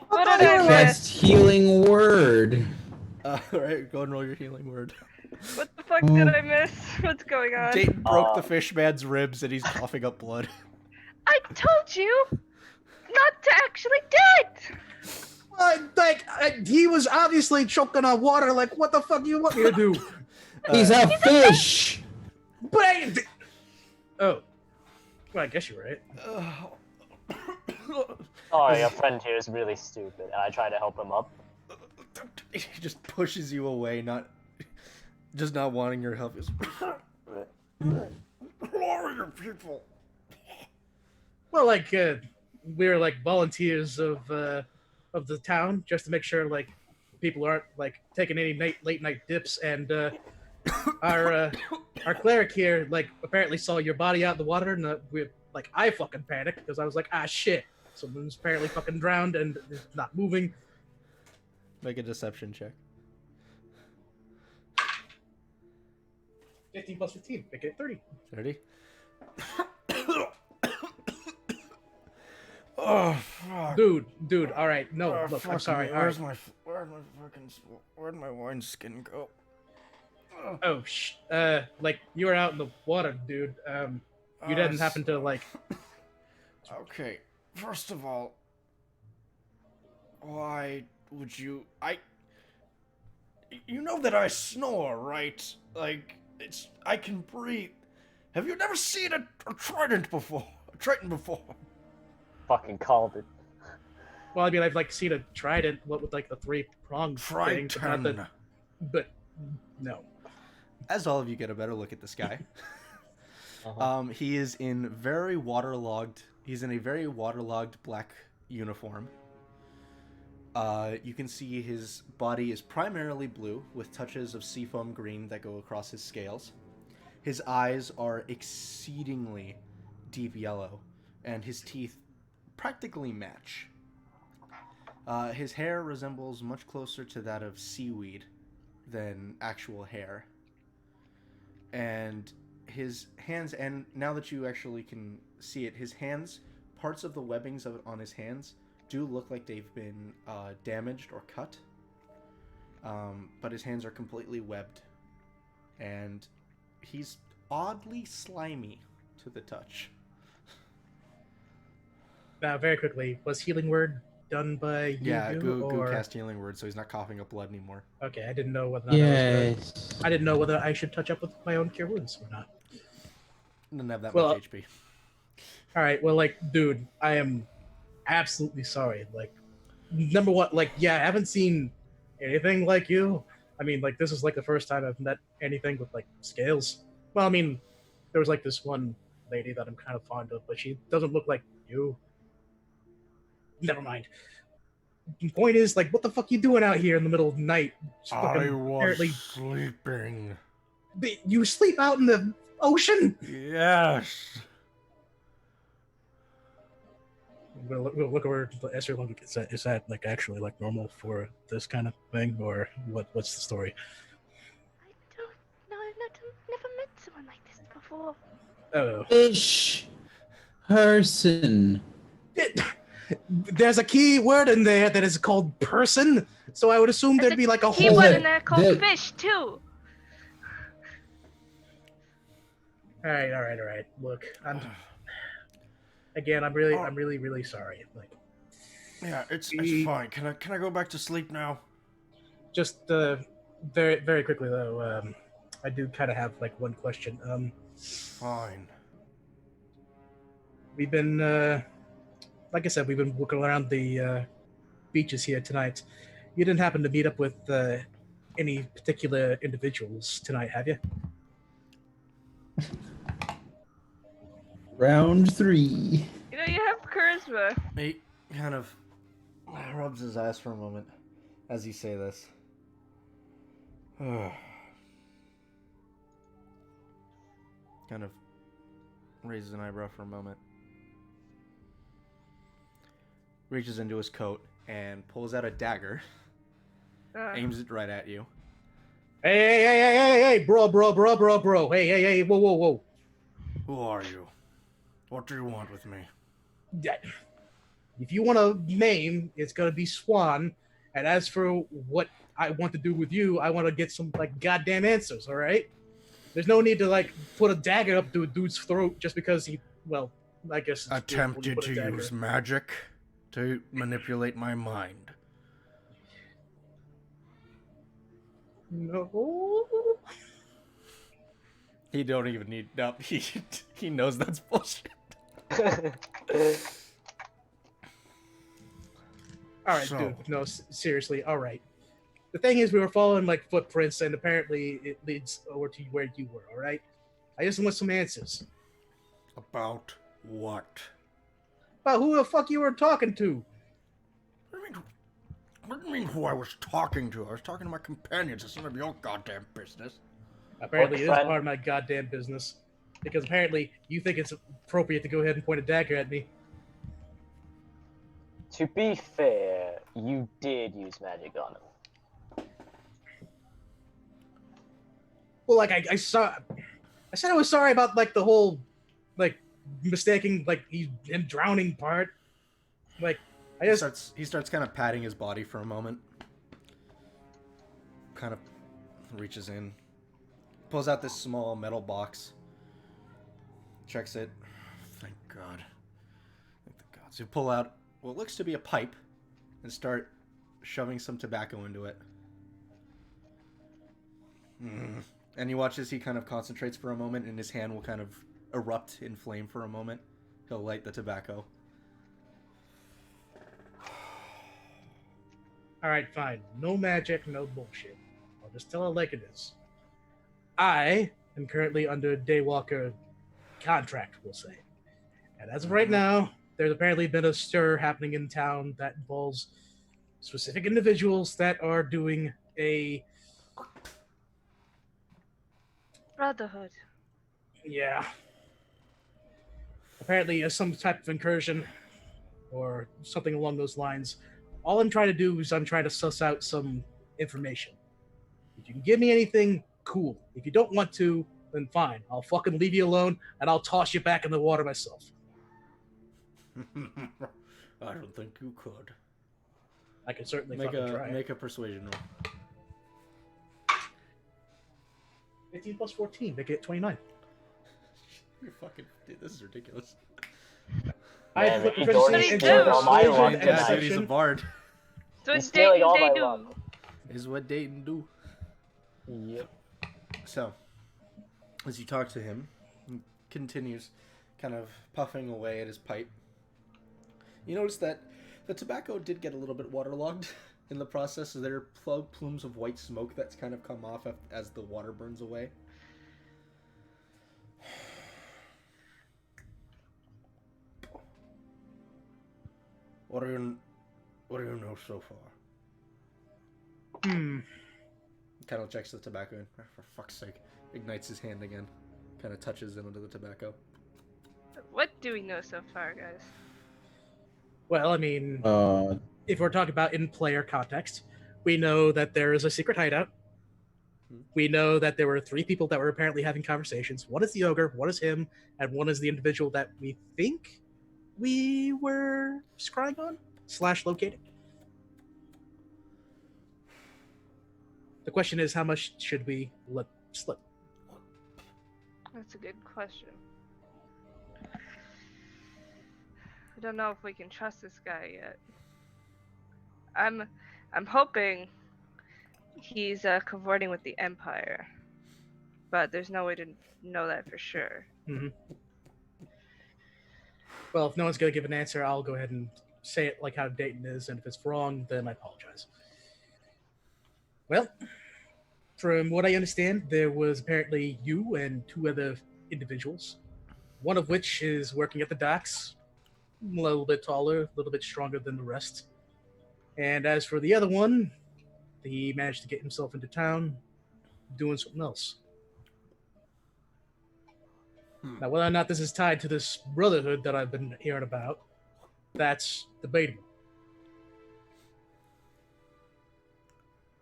What did I miss? Just healing word. Alright, go and roll your healing word. What the fuck did I miss? What's going on? Dayton broke the fish man's ribs and he's coughing up blood. I told you not to actually do it. He was obviously choking on water. Like, what the fuck do you want me to do? He's a fish. But oh, well, I guess you're right. Oh, your friend here is really stupid, and I try to help him up. He just pushes you away, not wanting your help. Who are your people? Well, like we're like volunteers of the town, just to make sure like people aren't like taking any late night dips. And our cleric here like apparently saw your body out in the water, and I fucking panicked because I was like, ah shit, someone's apparently fucking drowned and is not moving. Make a deception check. 15 plus 15, make it 30. 30. Oh fuck. Dude, all right, no, Oh, look, I'm fuck sorry. me. All right. Where'd my wine skin go? Oh, like you were out in the water, dude. You didn't happen to like. Okay, first of all, why would you? You know that I snore, right? Like I can breathe. Have you never seen a trident before? A triton before? Fucking called it. Well, I mean, I've like seen a trident, what with like the 3 pronged thing, but not Triton. but no. As all of you get a better look at this guy, he is in very waterlogged. He's in a very waterlogged black uniform. You can see his body is primarily blue with touches of seafoam green that go across his scales. His eyes are exceedingly deep yellow, and his teeth practically match. His hair resembles much closer to that of seaweed than actual hair. And his hands, and now that you actually can see it, his hands, parts of the webbings on his hands do look like they've been damaged or cut, but his hands are completely webbed, and he's oddly slimy to the touch. Now, very quickly, was Healing Word done by you? Yeah, Goo or... cast Healing Word, so he's not coughing up blood anymore. Okay, I didn't know whether or not I was Yes. good. I didn't know whether I should touch up with my own Cure Wounds or not. Doesn't have that Well, much HP. All right, well, like, dude, I am absolutely sorry. Like, number one, like, yeah, I haven't seen anything like you. I mean, like, this is like the first time I've met anything with like scales. Well, I mean, there was like this one lady that I'm kind of fond of, but she doesn't look like you. Never mind. The point is, like, what the fuck you doing out here in the middle of the night? Just fucking apparently sleeping. You sleep out in the ocean? Yes. We'll look over to Esther. Is that like actually like normal for this kind of thing, or what's the story? I don't know. I've never met someone like this before. Oh, Fish person. There's a key word in there that is called person, so I would assume There's there'd be like a key whole. word in there called There- fish too. All right. Look, I'm really sorry. Like, Yeah, it's We- fine. Can I go back to sleep now? just very very quickly though, I do kind of have like one question. Fine. We've been, like I said, we've been walking around the beaches here tonight. You didn't happen to meet up with any particular individuals tonight, have you? Round 3. You know, you have charisma. He kind of rubs his eyes for a moment as you say this. Kind of raises an eyebrow for a moment. Reaches into his coat and pulls out a dagger, aims it right at you. Hey, bro. Hey, whoa. Who are you? What do you want with me? Yeah. If you want a name, it's gonna be Swan. And as for what I want to do with you, I want to get some like goddamn answers. All right? There's no need to like put a dagger up to a dude's throat just because he. Well, I guess. It's Attempted put a to dagger. use magic to manipulate my mind. No. He don't even need. No, he knows that's bullshit. All right, So- dude. No, seriously. All right. The thing is, we were following like footprints, and apparently it leads over to where you were. All right. I just want some answers. About what? About who the fuck you were talking to? What do you mean who I was talking to? I was talking to my companions. It's none of your goddamn business. Apparently, it is friend. part of my goddamn business. Because apparently, you think it's appropriate to go ahead and point a dagger at me. To be fair, you did use magic on him. Well, like I said I was sorry about like the whole, like mistaking like him drowning part. Like I just He starts kind of patting his body for a moment. Kind of reaches in, pulls out this small metal box, checks it. Thank God. Thank the gods. You pull out what looks to be a pipe and start shoving some tobacco into it. And you watch as he kind of concentrates for a moment, and his hand will kind of erupt in flame for a moment. He'll light the tobacco. all right, fine. No magic, no bullshit. I'll just tell it like it is. I am currently under a Daywalker contract, we'll say. And as of right now, there's apparently been a stir happening in town that involves specific individuals that are doing a Brotherhood. yeah. Apparently, some type of incursion or something along those lines. All I'm trying to do is I'm trying to suss out some information. If you can give me anything, cool. If you don't want to, then fine. I'll fucking leave you alone and I'll toss you back in the water myself. I don't think you could. I could certainly Make fucking try. a persuasion roll. 15 plus 14, make it 29. You're fucking. Dude, this is ridiculous. I Man, have maybe proficiency Jordan in steals all my persuasion luck and tonight. Yeah, dude, he's a deception. bard. So He's it's stealing all they my do. luck. Is what Dayton do. Yep. So, as you talk to him, he continues kind of puffing away at his pipe. You notice that the tobacco did get a little bit waterlogged in the process. So there are plumes of white smoke that's kind of come off as the water burns away. What do you know so far? Kind of checks the tobacco in. For fuck's sake. Ignites his hand again. Kind of touches it onto the tobacco. What do we know so far, guys? Well, I mean, Uh, if we're talking about in player context, we know that there is a secret hideout. We know that there were 3 people that were apparently having conversations. One is the ogre, one is him, and one is the individual that we think we were scrying on / locating. The question is, how much should we let slip? That's a good question. I don't know if we can trust this guy yet. I'm hoping he's cavorting with the Empire, but there's no way to know that for sure. Well, if no one's going to give an answer, I'll go ahead and say it like how Dayton is, and if it's wrong, then I apologize. Well, from what I understand, there was apparently you and 2 other individuals, one of which is working at the docks, a little bit taller, a little bit stronger than the rest. And as for the other one, he managed to get himself into town doing something else. Now, whether or not this is tied to this brotherhood that I've been hearing about, that's debatable.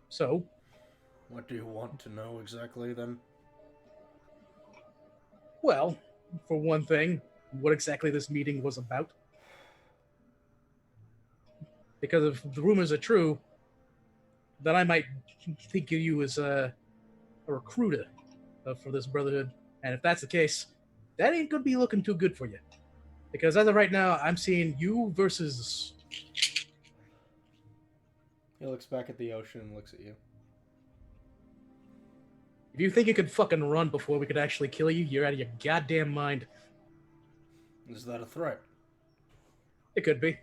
So, What do you want to know exactly then? well, for one thing, what exactly this meeting was about. Because if the rumors are true, then I might think of you as a recruiter for this brotherhood. And if that's the case, that ain't going to be looking too good for you. Because as of right now, I'm seeing you versus... He looks back at the ocean and looks at you. If you think you could fucking run before we could actually kill you, you're out of your goddamn mind. Is that a threat? It could be.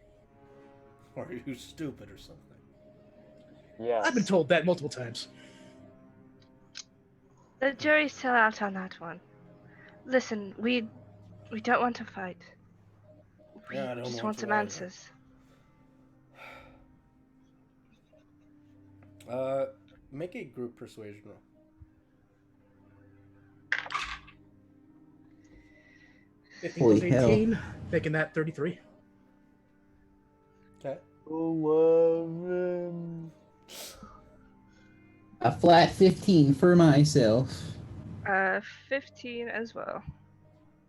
Or are you stupid or something? Yes. I've been told that multiple times. The jury's still out on that one. Listen, we don't want to fight. We Yeah, I don't just want want to some either. answers. Make a group persuasion roll. 15 plus Holy hell. 18, making that 33. Okay. 11. a flat 15 for myself. 15 as well.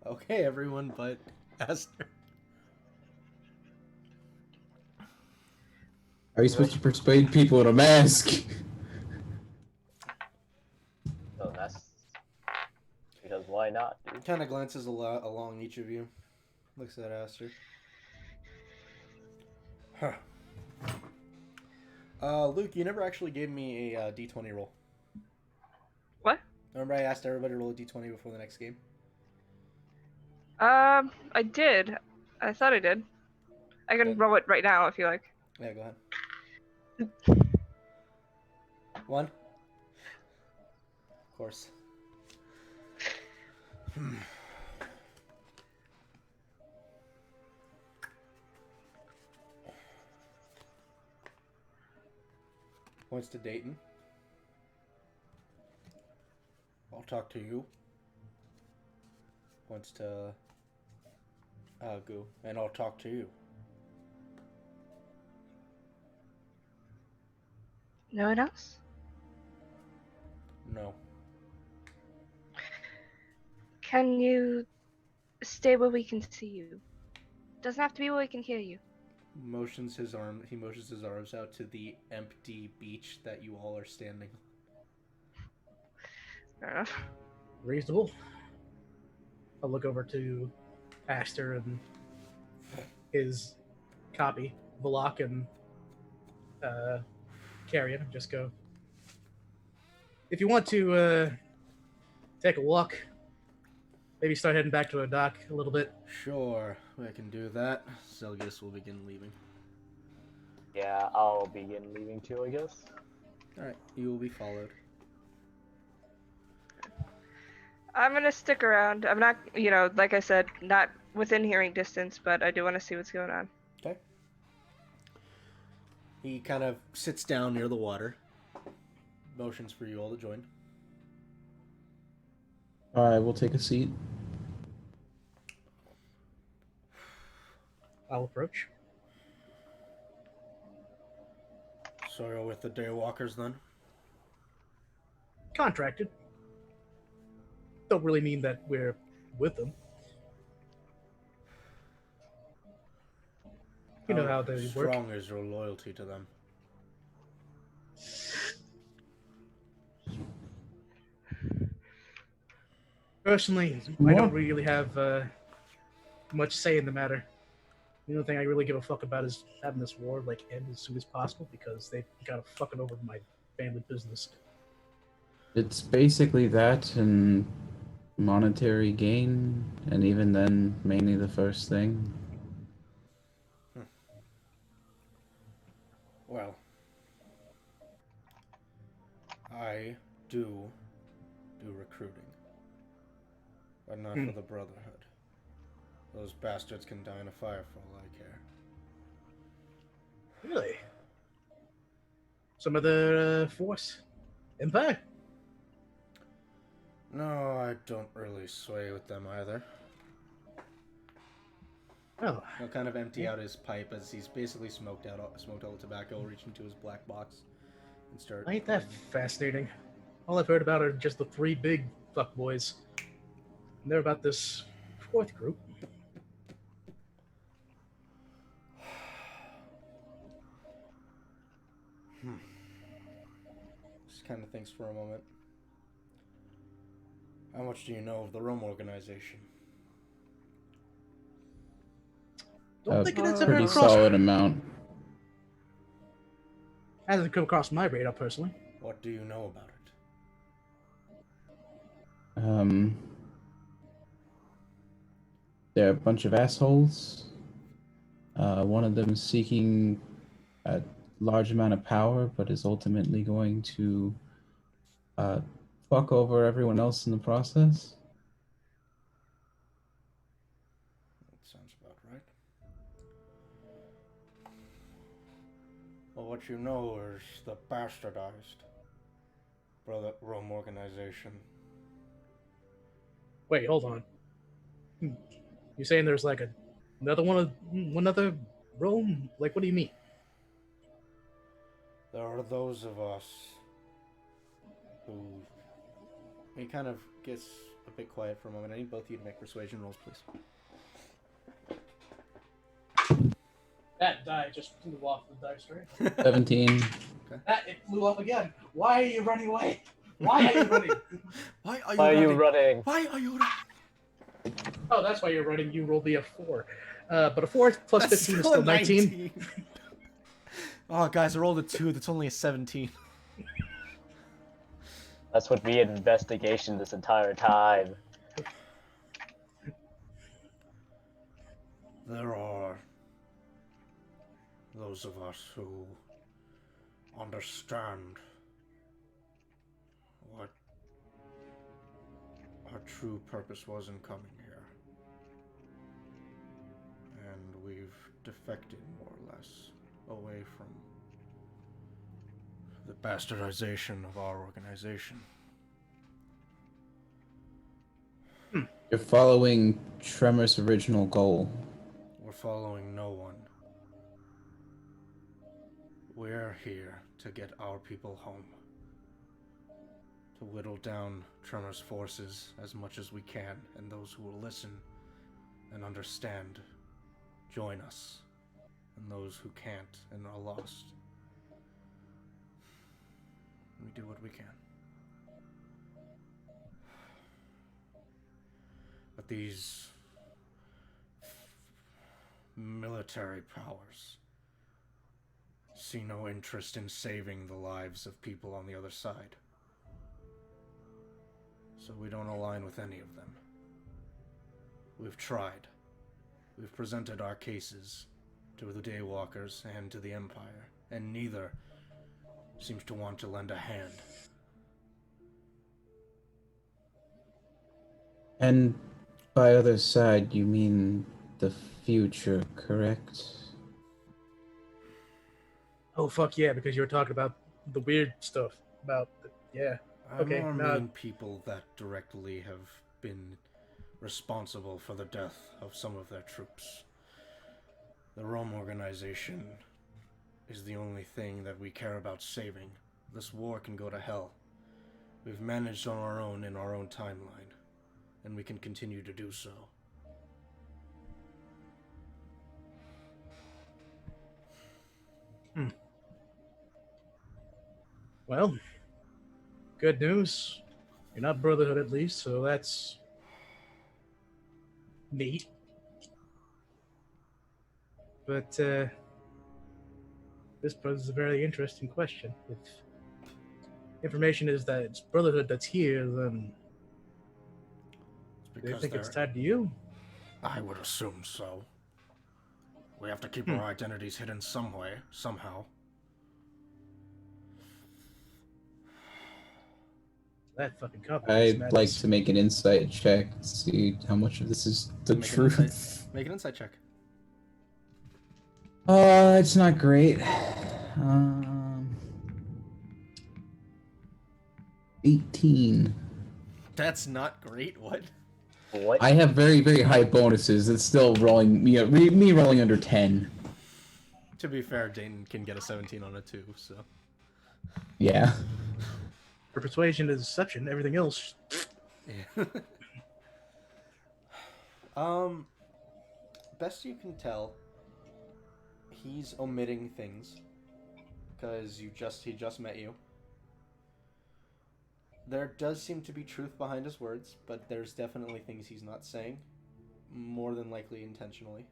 Okay, everyone but Aster. Are you supposed to persuade people in a mask? So that's because why not, dude? Kind of glances along each of you. Looks at Aster. Huh. Luke, you never actually gave me a D20 roll. What? Remember I asked everybody to roll a D20 before the next game? I did. I thought I did. I can Okay. roll it right now if you like. Yeah, go ahead. 1. Of course. Points to Dayton. I'll talk to you. Points to Goo. And I'll talk to you. No one else? No. Can you stay where we can see you? Doesn't have to be where we can hear you. motions his arms out to the empty beach that you all are standing on. Fair enough. Reasonable. I'll look over to Aster and his copy, Valak and Carrion, and just go. If you want to take a walk, maybe start heading back to the dock a little bit. Sure, I can do that. Zelgius will begin leaving. Yeah, I'll begin leaving too, I guess. Alright, you will be followed. I'm gonna stick around. I'm not, like I said, not within hearing distance, but I do want to see what's going on. Okay. He kind of sits down near the water. Motions for you all to join. All right, we'll take a seat. I'll approach. So you're with the Daywalkers then? Contracted. Don't really mean that we're with them. You know how they work. Strong is your loyalty to them? Personally, I don't really have much say in the matter. The only thing I really give a fuck about is having this war end as soon as possible because they got fucking over my family business. It's basically that and monetary gain, and even then, mainly the first thing. Well, I do recruiting, but not for the Brotherhood. Those bastards can die in a fire for all I care. Really? Some other force? Empire? No, I don't really sway with them either. Oh, He'll kind of empty out his pipe as he's basically smoked all the tobacco, reach into his black box, and start. ain't that fascinating? All I've heard about are just the three big fuckboys. And they're about this fourth group. Just kind of thinks for a moment. How much do you know of the Rome organization? Don't A think that's ever pretty crossed. solid amount. Hasn't come across my radar personally. What do you know about it? They're a bunch of assholes. One of them is seeking a large amount of power, but is ultimately going to fuck over everyone else in the process. That sounds about right. Well, what you know is the bastardized Rome organization. Wait, hold on. You saying there's one other Rome? Like, what do you mean? There are those of us who... He kind of gets a bit quiet for a moment. I need both of you to make persuasion rolls, please. That die just flew off the dice tray. 17. It flew off again. Why are you running away? Why are you running? Why Why are you running? Why are you running? Oh, that's why you're running. You rolled me a 4. But a 4 plus That's 15 is still 19. Oh, guys, I rolled a 2. That's only a 17. That's what we had investigation this entire time. There are those of us who understand what our true purpose was in coming here. And we've defected more or less away from the bastardization of our organization. You're following Tremor's original goal. We're following no one. We're here to get our people home. To whittle down Tremor's forces as much as we can, and those who will listen and understand, join us and those who can't and are lost. We do what we can. But these military powers see no interest in saving the lives of people on the other side. So we don't align with any of them. We've tried. We've presented our cases to the Daywalkers and to the Empire, and neither seems to want to lend a hand. And by other side, you mean the future, correct? Oh, fuck yeah, because you were talking about the weird stuff. Yeah. I Okay, more no. mean people that directly have been responsible for the death of some of their troops. The Rome organization is the only thing that we care about saving. This war can go to hell. We've managed on our own in our own timeline, and we can continue to do so. Well, good news. You're not Brotherhood at least, so that's neat. But this poses a very interesting question. If information is that it's Brotherhood that's here, then It's do you because think it's they're... tied to you? I would assume so. We have to keep our identities hidden some way, somehow. That fucking complicates I'd matters. like to make an insight check to see how much of this is the truth. Make an insight check. It's not great. 18. That's not great. What? What? I have very, very high bonuses. It's still rolling, me rolling under 10. To be fair, Dayton can get a 17 on it too, so. Yeah. For persuasion is deception, everything else. Yeah. Best you can tell, he's omitting things because he just met you. There does seem to be truth behind his words, but there's definitely things he's not saying, more than likely intentionally.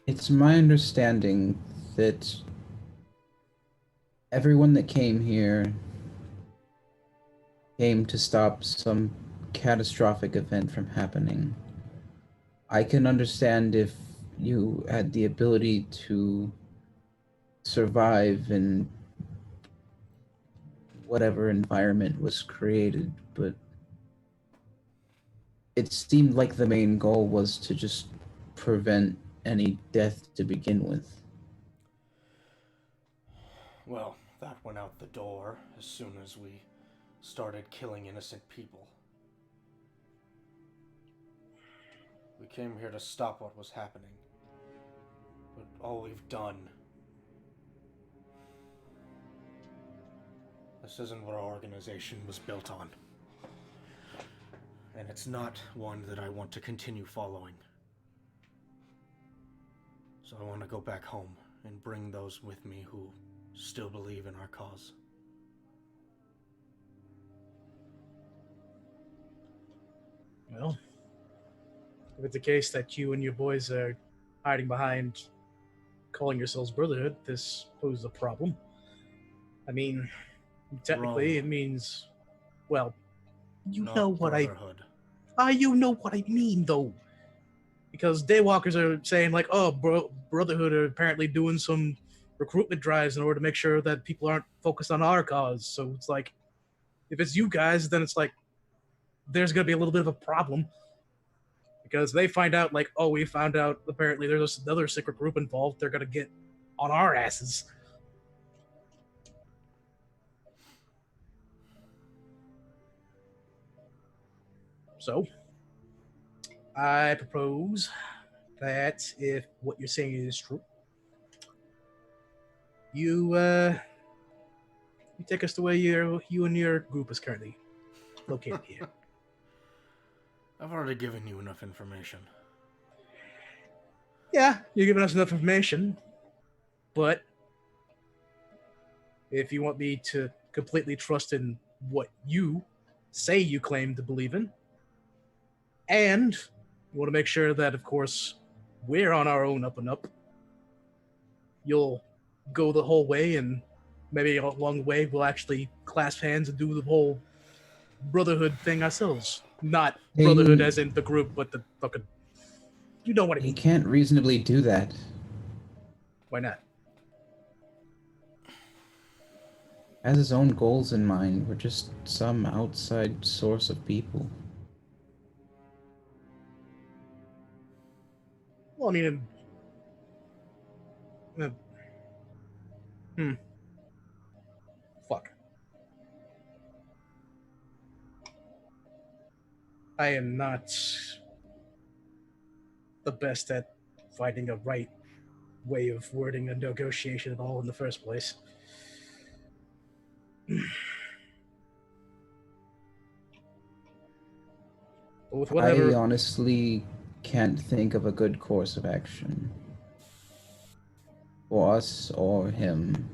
It's my understanding that everyone that came here came to stop some catastrophic event from happening. I can understand if you had the ability to survive in whatever environment was created, but it seemed like the main goal was to just prevent any death to begin with. Well, that went out the door as soon as we started killing innocent people. We came here to stop what was happening. But all we've done... This isn't what our organization was built on. And it's not one that I want to continue following. So I want to go back home and bring those with me who still believe in our cause. Well, if it's the case that you and your boys are hiding behind calling yourselves Brotherhood, this poses a problem. I mean, technically, Rome. it means, well, you Not know what Brotherhood. you know what I mean, though. Because Daywalkers are saying, like, oh, Brotherhood are apparently doing some recruitment drives in order to make sure that people aren't focused on our cause. So it's like, if it's you guys, then it's like, there's going to be a little bit of a problem. Because they find out, like, oh, we found out apparently there's another secret group involved. They're going to get on our asses. So, I propose that if what you're saying is true, you take us to where you and your group is currently. located here. I've already given you enough information. Yeah, you're giving us enough information, but if you want me to completely trust in what you say you claim to believe in, and you want to make sure that, of course, we're on our own up and up, you'll go the whole way, and maybe along the way we'll actually clasp hands and do the whole brotherhood thing ourselves. Not brotherhood as in the group, but the fucking... You know what I He mean. can't reasonably do that. Why not? Has his own goals in mind. We're just some outside source of people. Well, I mean... Fuck. I am not the best at finding a right way of wording a negotiation at all in the first place. But with whatever... I honestly can't think of a good course of action. For us or him.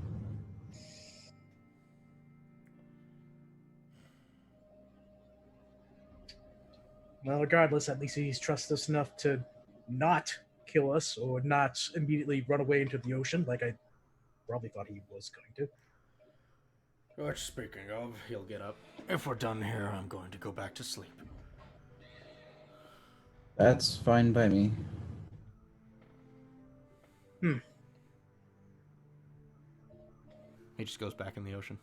Well, regardless, at least he's trusted us enough to not kill us or not immediately run away into the ocean like I probably thought he was going to. Which, speaking of, he'll get up. If we're done here, I'm going to go back to sleep. That's fine by me. He just goes back in the ocean.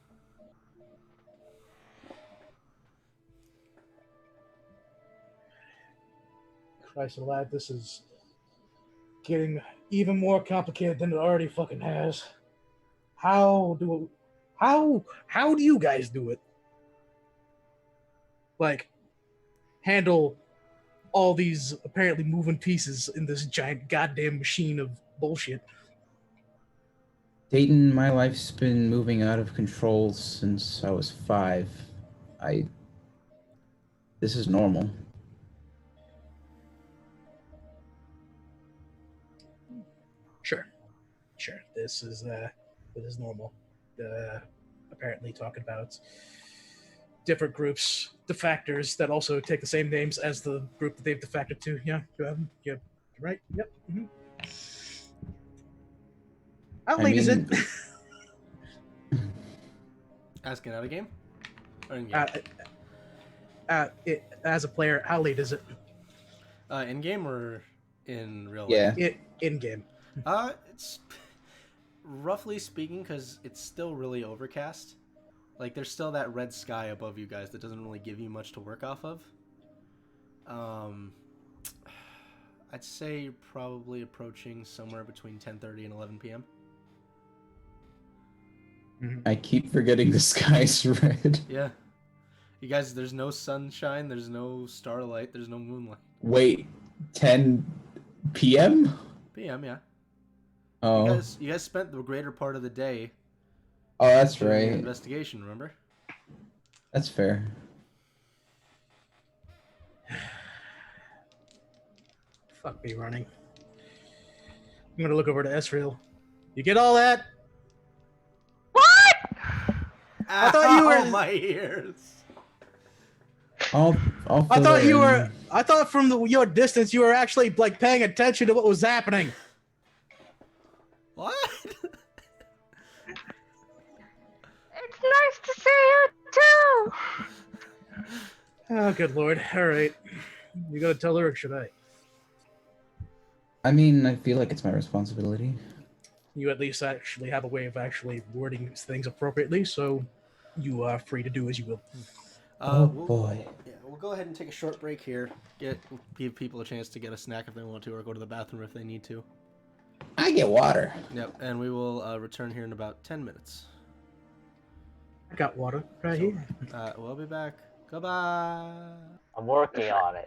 Christ alive, this is getting even more complicated than it already fucking has. How do you guys do it? Like, handle all these apparently moving pieces in this giant goddamn machine of bullshit. Dayton, my life's been moving out of control since I was 5. This is normal. Sure. This is normal. Apparently talking about different groups, defactors that also take the same names as the group that they've defacted to. Yeah, right. Yep. Mm-hmm. How late is it? Asking out of game? Or in game? As a player, how late is it? In game or in real Yeah. life? In game. It's roughly speaking, because it's still really overcast. Like, there's still that red sky above you guys that doesn't really give you much to work off of. I'd say you're probably approaching somewhere between 10:30 and 11 p.m. I keep forgetting the sky's red. Yeah. You guys, there's no sunshine, there's no starlight, there's no moonlight. Wait, 10 p.m.? PM, yeah. Oh. You guys spent the greater part of the day Oh, that's doing your right. investigation, remember? That's fair. Fuck me running. I'm gonna look over to Esriel. You get all that? What? I thought you were... Oh, my ears. I'll I fill thought it you were... in. I thought from your distance you were actually like paying attention to what was happening. What? It's nice to see you too. Oh, good lord. All right. You gotta tell her, or should I? I mean, I feel like it's my responsibility. You at least actually have a way of actually wording things appropriately, so you are free to do as you will. Boy. Yeah, we'll go ahead and take a short break here. Give people a chance to get a snack if they want to, or go to the bathroom if they need to. I get water. Yep, and we will return here in about 10 minutes. I got water right here. We'll be back. Goodbye. I'm working on it.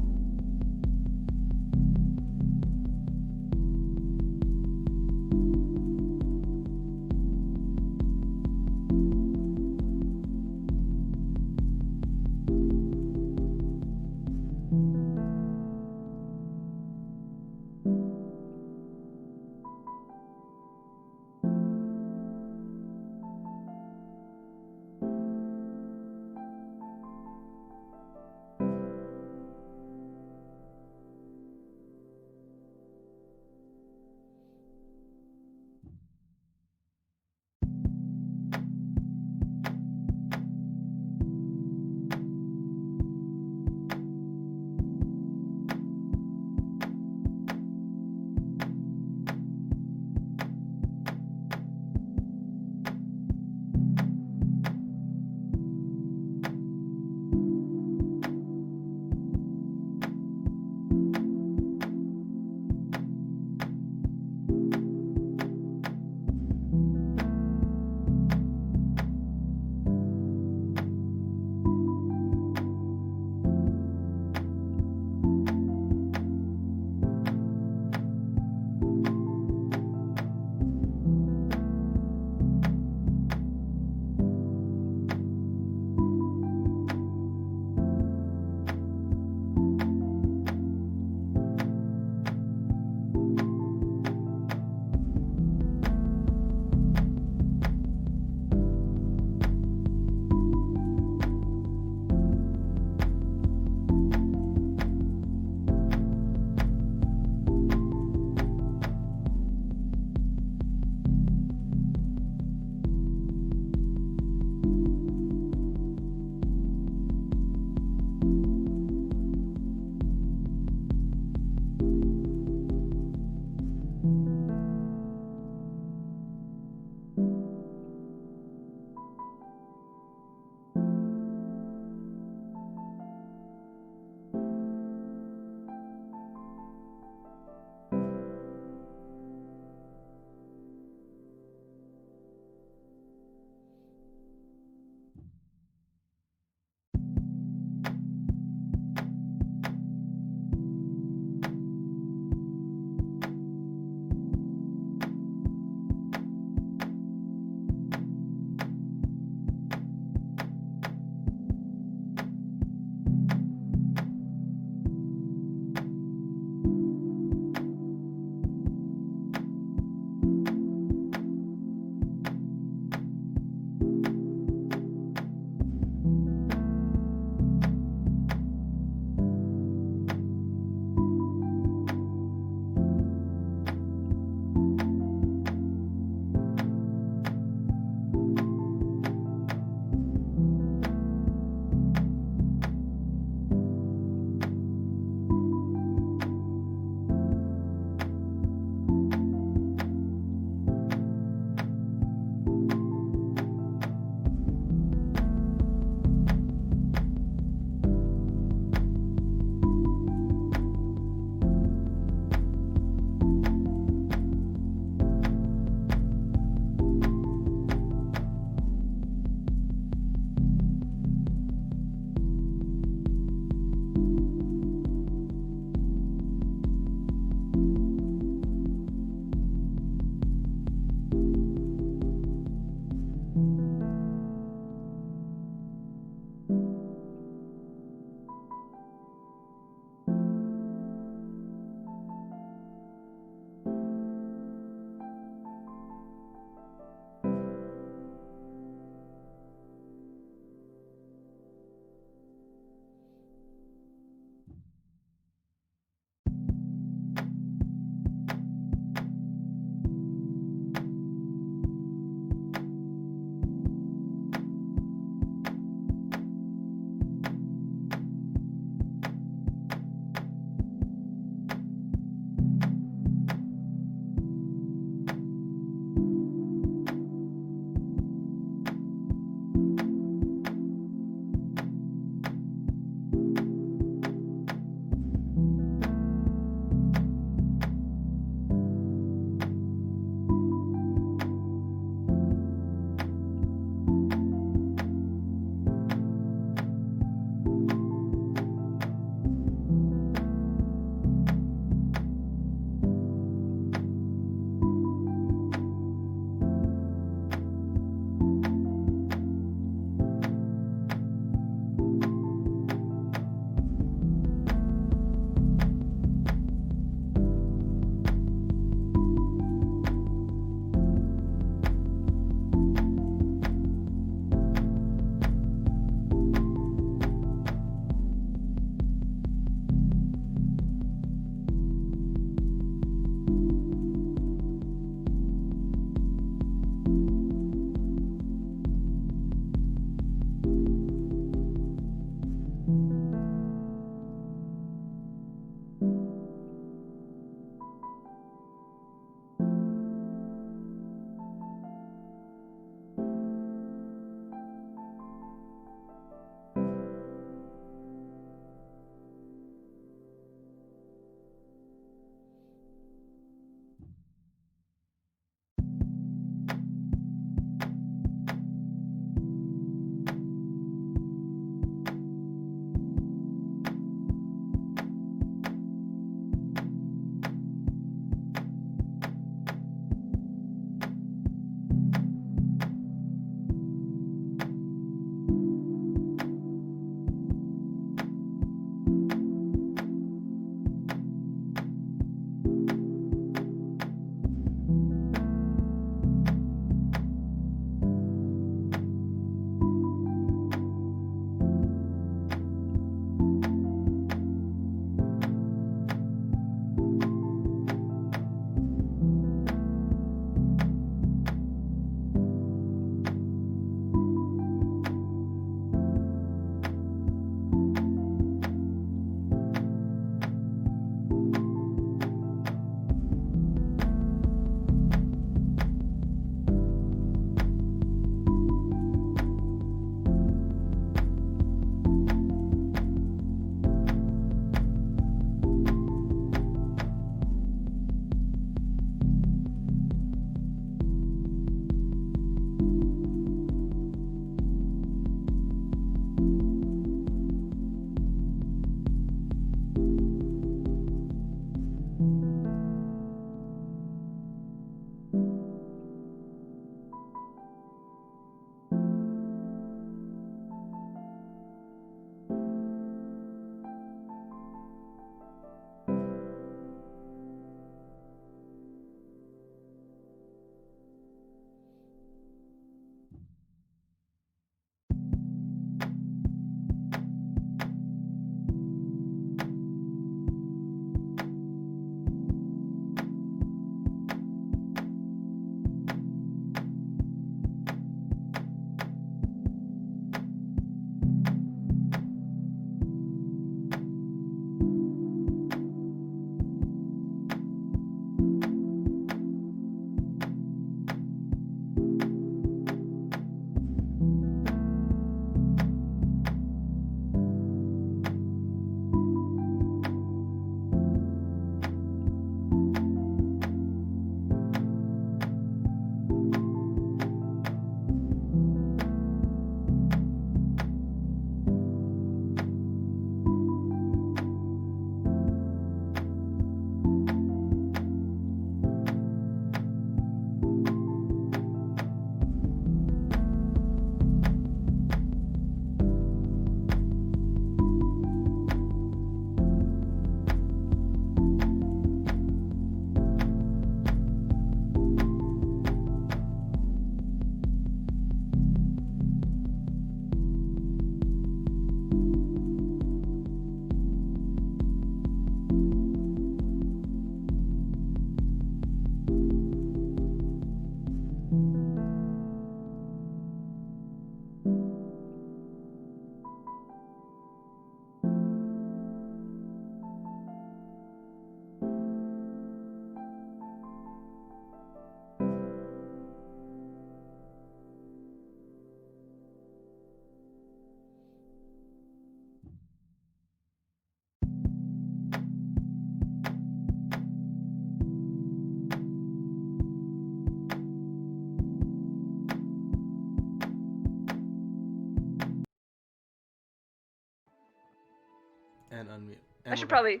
and unmute. And I should we're back.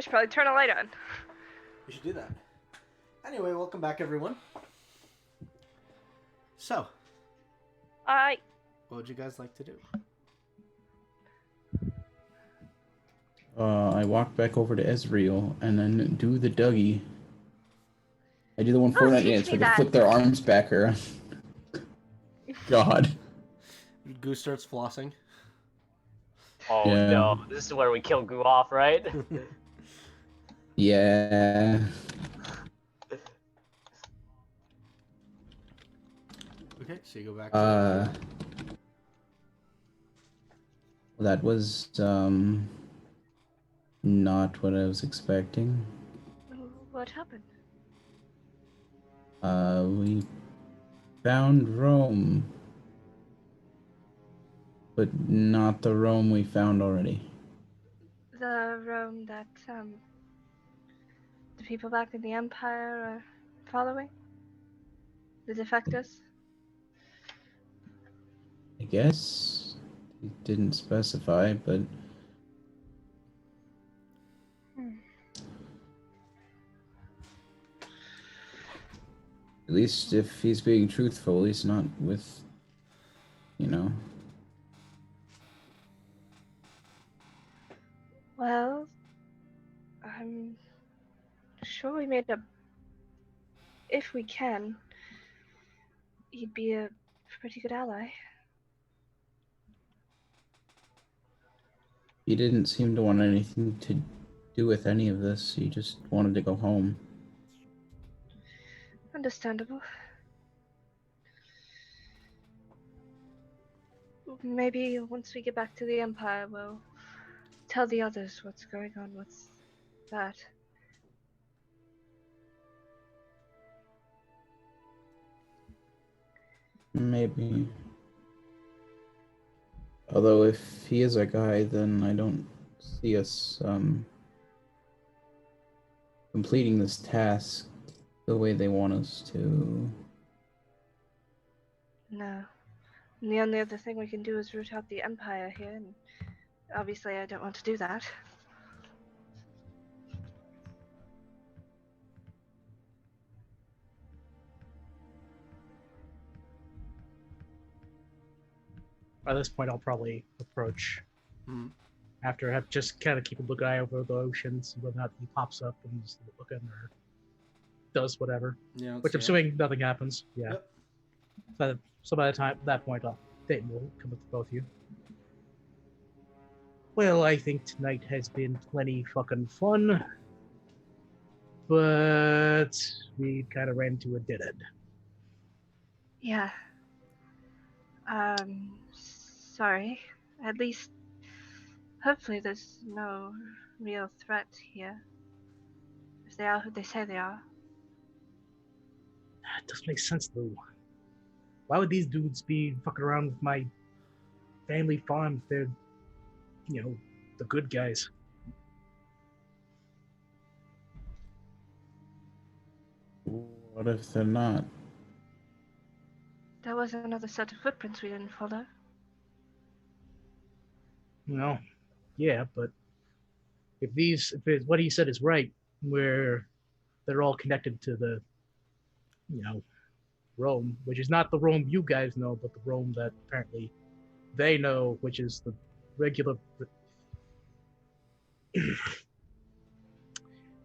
probably turn a light on. You should do that. Anyway, welcome back, everyone. So, what would you guys like to do? I walk back over to Ezreal and then do the Dougie. I do the one Oh, Fortnite teach dance me where they that. flip their arms back around. God. Goose starts flossing. Oh Yeah. no, this is where we kill Goo off, right? Yeah. Okay, so you go back to That was not what I was expecting. What happened? We found Rome, but not the Rome we found already. The Rome that the people back in the Empire are following? The defectors? I guess he didn't specify, but at least if he's being truthful, he's not with, you know. Well, I'm sure we made a. If we can, he'd be a pretty good ally. He didn't seem to want anything to do with any of this. He just wanted to go home. Understandable. Maybe once we get back to the Empire, we'll tell the others what's going on with that. Maybe. Although if he is a guy, then I don't see us completing this task the way they want us to. No. And the only other thing we can do is root out the Empire here, and obviously I don't want to do that. By this point, I'll probably approach Mhm. after I just kind of keep a look eye over the ocean, see whether or not he pops up and is looking or does whatever. Yeah, let's Which see I'm it. assuming nothing happens. Yeah. Yep. So by the time that point, Dayton will come with both of you. Well, I think tonight has been plenty fucking fun, but we kind of ran into a dead end. Yeah. Sorry. At least, hopefully there's no real threat here. If they are who they say they are. It doesn't make sense though. Why would these dudes be fucking around with my family farm if they're, the good guys? What if they're not? There was another set of footprints we didn't follow. Well, yeah, but if what he said is right, where they're all connected to the, Rome, which is not the Rome you guys know, but the Rome that apparently they know, which is the regular.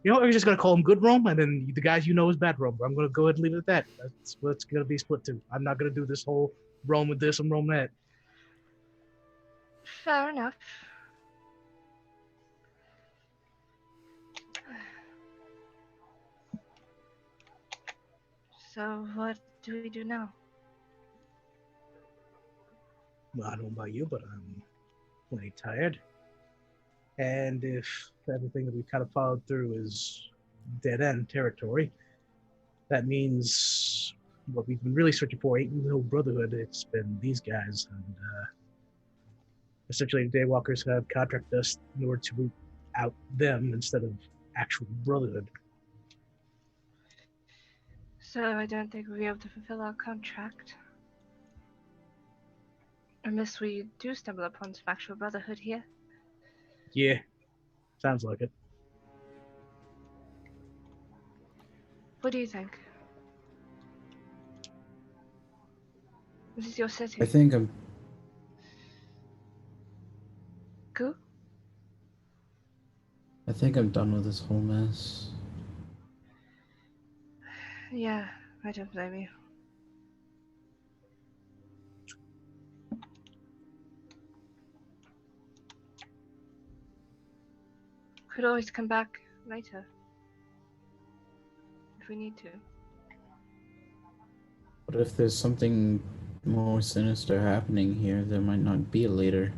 I'm just gonna call them good Rome, and then the guys you know is bad Rome. I'm gonna go ahead and leave it at that. That's what it's gonna be split to. I'm not gonna do this whole Rome with this and Rome that. Fair enough. So what do we do now? Well, I don't know about you, but I'm plenty tired. And if everything that we kind of followed through is dead end territory, that means what we've been really searching for ain't no brotherhood. It's been these guys, and essentially, the Daywalkers have contracted us in order to root out them instead of actual brotherhood. So I don't think we'll be able to fulfill our contract. Unless we do stumble upon some actual brotherhood here. Yeah, sounds like it. What do you think? This is your city. I think I'm. Cool? I think I'm done with this whole mess. Yeah, I don't blame you. Could always come back later. If we need to. But if there's something more sinister happening here, there might not be a later.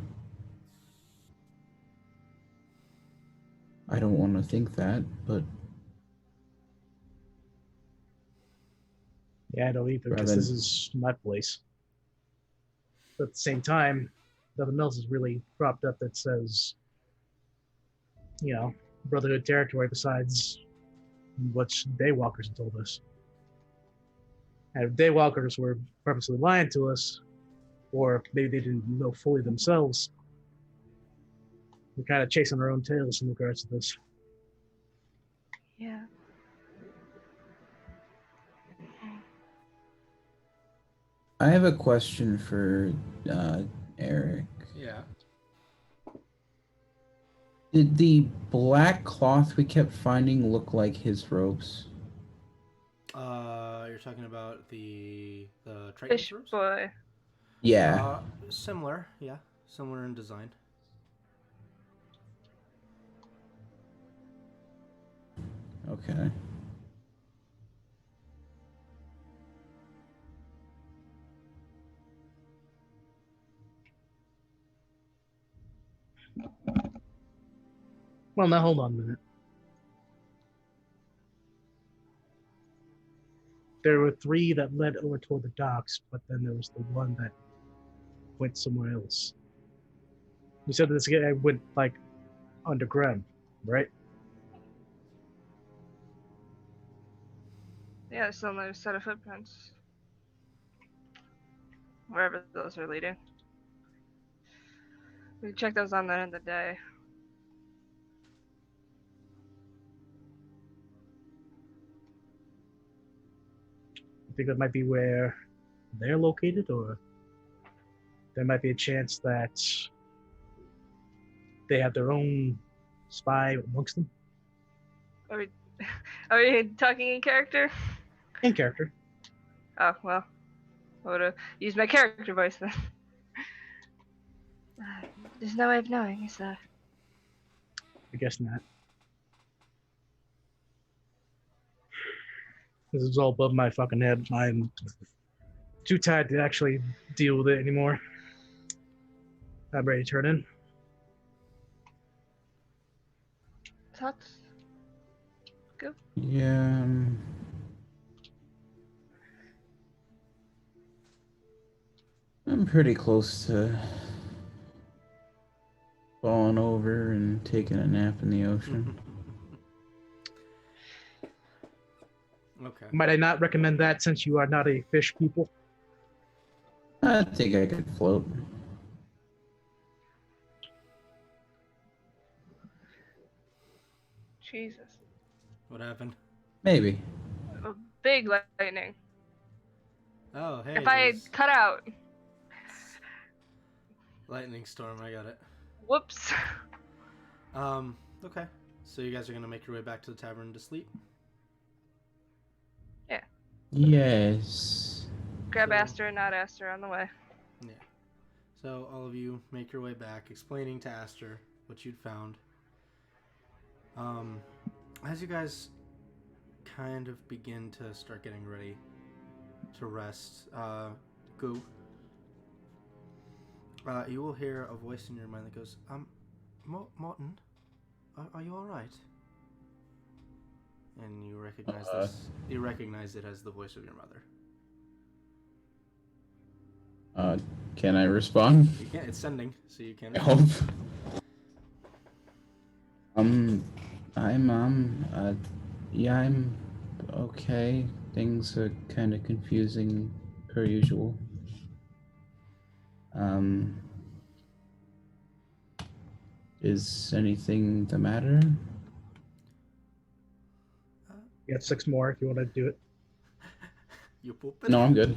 I don't want to think that, but Yeah, I don't either, because rather this is my place. But at the same time, nothing else is really propped up that says, you know, Brotherhood territory besides what Daywalkers have told us. And if Daywalkers were purposely lying to us, or maybe they didn't know fully themselves, we're kind of chasing our own tails in regards to this. Yeah. I have a question for Eric. Yeah. Did the black cloth we kept finding look like his robes? You're talking about the Triton's Fish robes? boy. Yeah. Similar, yeah. Similar in design. Okay. Well, now hold on a minute. There were 3 that led over toward the docks, but then there was the one that went somewhere else. You said this guy went like underground, right? Yeah, still another set of footprints. Wherever those are leading. We can check those on the end of the day. I think that might be where they're located, or there might be a chance that they have their own spy amongst them. Are we, are we talking in character? In character. Oh, well. I would have used my character voice then. There's no way of knowing, is there? I guess not. This is all above my fucking head. I'm too tired to actually deal with it anymore. I'm ready to turn in. Thoughts? Go. Yeah. I'm pretty close to falling over and taking a nap in the ocean. Okay. Might I not recommend that since you are not a fish people? I think I could float. Jesus. What happened? Maybe. A big lightning. Oh, hey. If I had there's cut out. lightning storm, I got it. Whoops. Okay. So you guys are gonna make your way back to the tavern to sleep? Yes. Grab So- Aster and not Aster on the way. Yeah. So all of you make your way back, explaining to Aster what you'd found. As you guys kind of begin to start getting ready to rest, Goo, you will hear a voice in your mind that goes, Morton, are you all right? And you recognize this. You recognize it as the voice of your mother. Can I respond? You can't. It's sending, so you can. I hope. Yeah, I'm okay. Things are kind of confusing per usual. Is anything the matter? You got 6 more if you want to do it. You pooping? No, I'm good.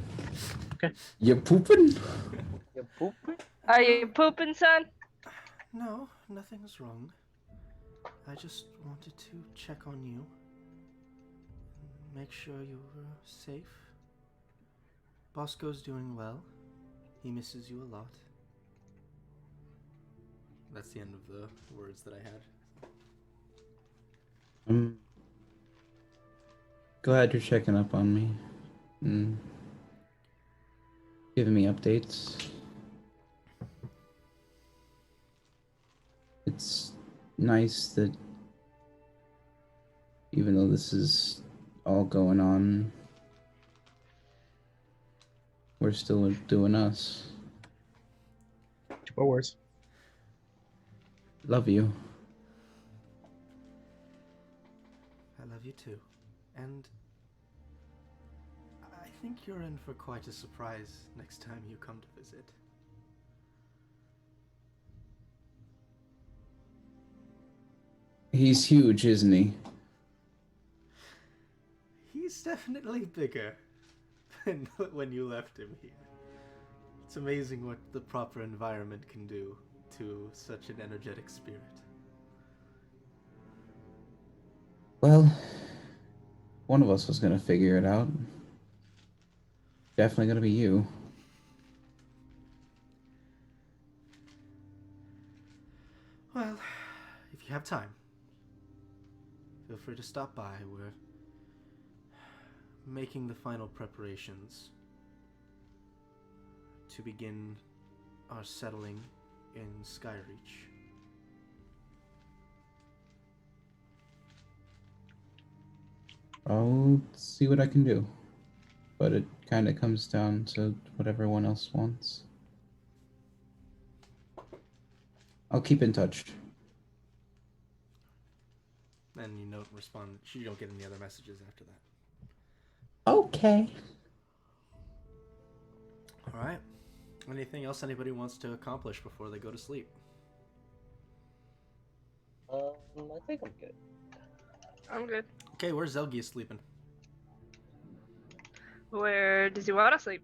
Okay. You pooping? You pooping? Are you pooping, son? No, nothing's wrong. I just wanted to check on you. Make sure you're safe. Bosco's doing well. He misses you a lot. That's the end of the words that I had. I'm glad you're checking up on me. And giving me updates. It's nice that even though this is all going on, we're still doing us. 2 more words. Love you. I love you too. And I think you're in for quite a surprise next time you come to visit. He's huge, isn't he? He's definitely bigger than when you left him here. It's amazing what the proper environment can do to such an energetic spirit. Well, one of us was gonna figure it out. Definitely gonna be you. Well, if you have time, feel free to stop by. We're making the final preparations to begin our settling in Skyreach. I'll see what I can do. But it kind of comes down to what everyone else wants. I'll keep in touch. And you don't respond. You don't get any other messages after that. Okay. All right. Anything else anybody wants to accomplish before they go to sleep? I think I'm good. I'm good. Okay, where's Zelgius sleeping? Where does he want to sleep?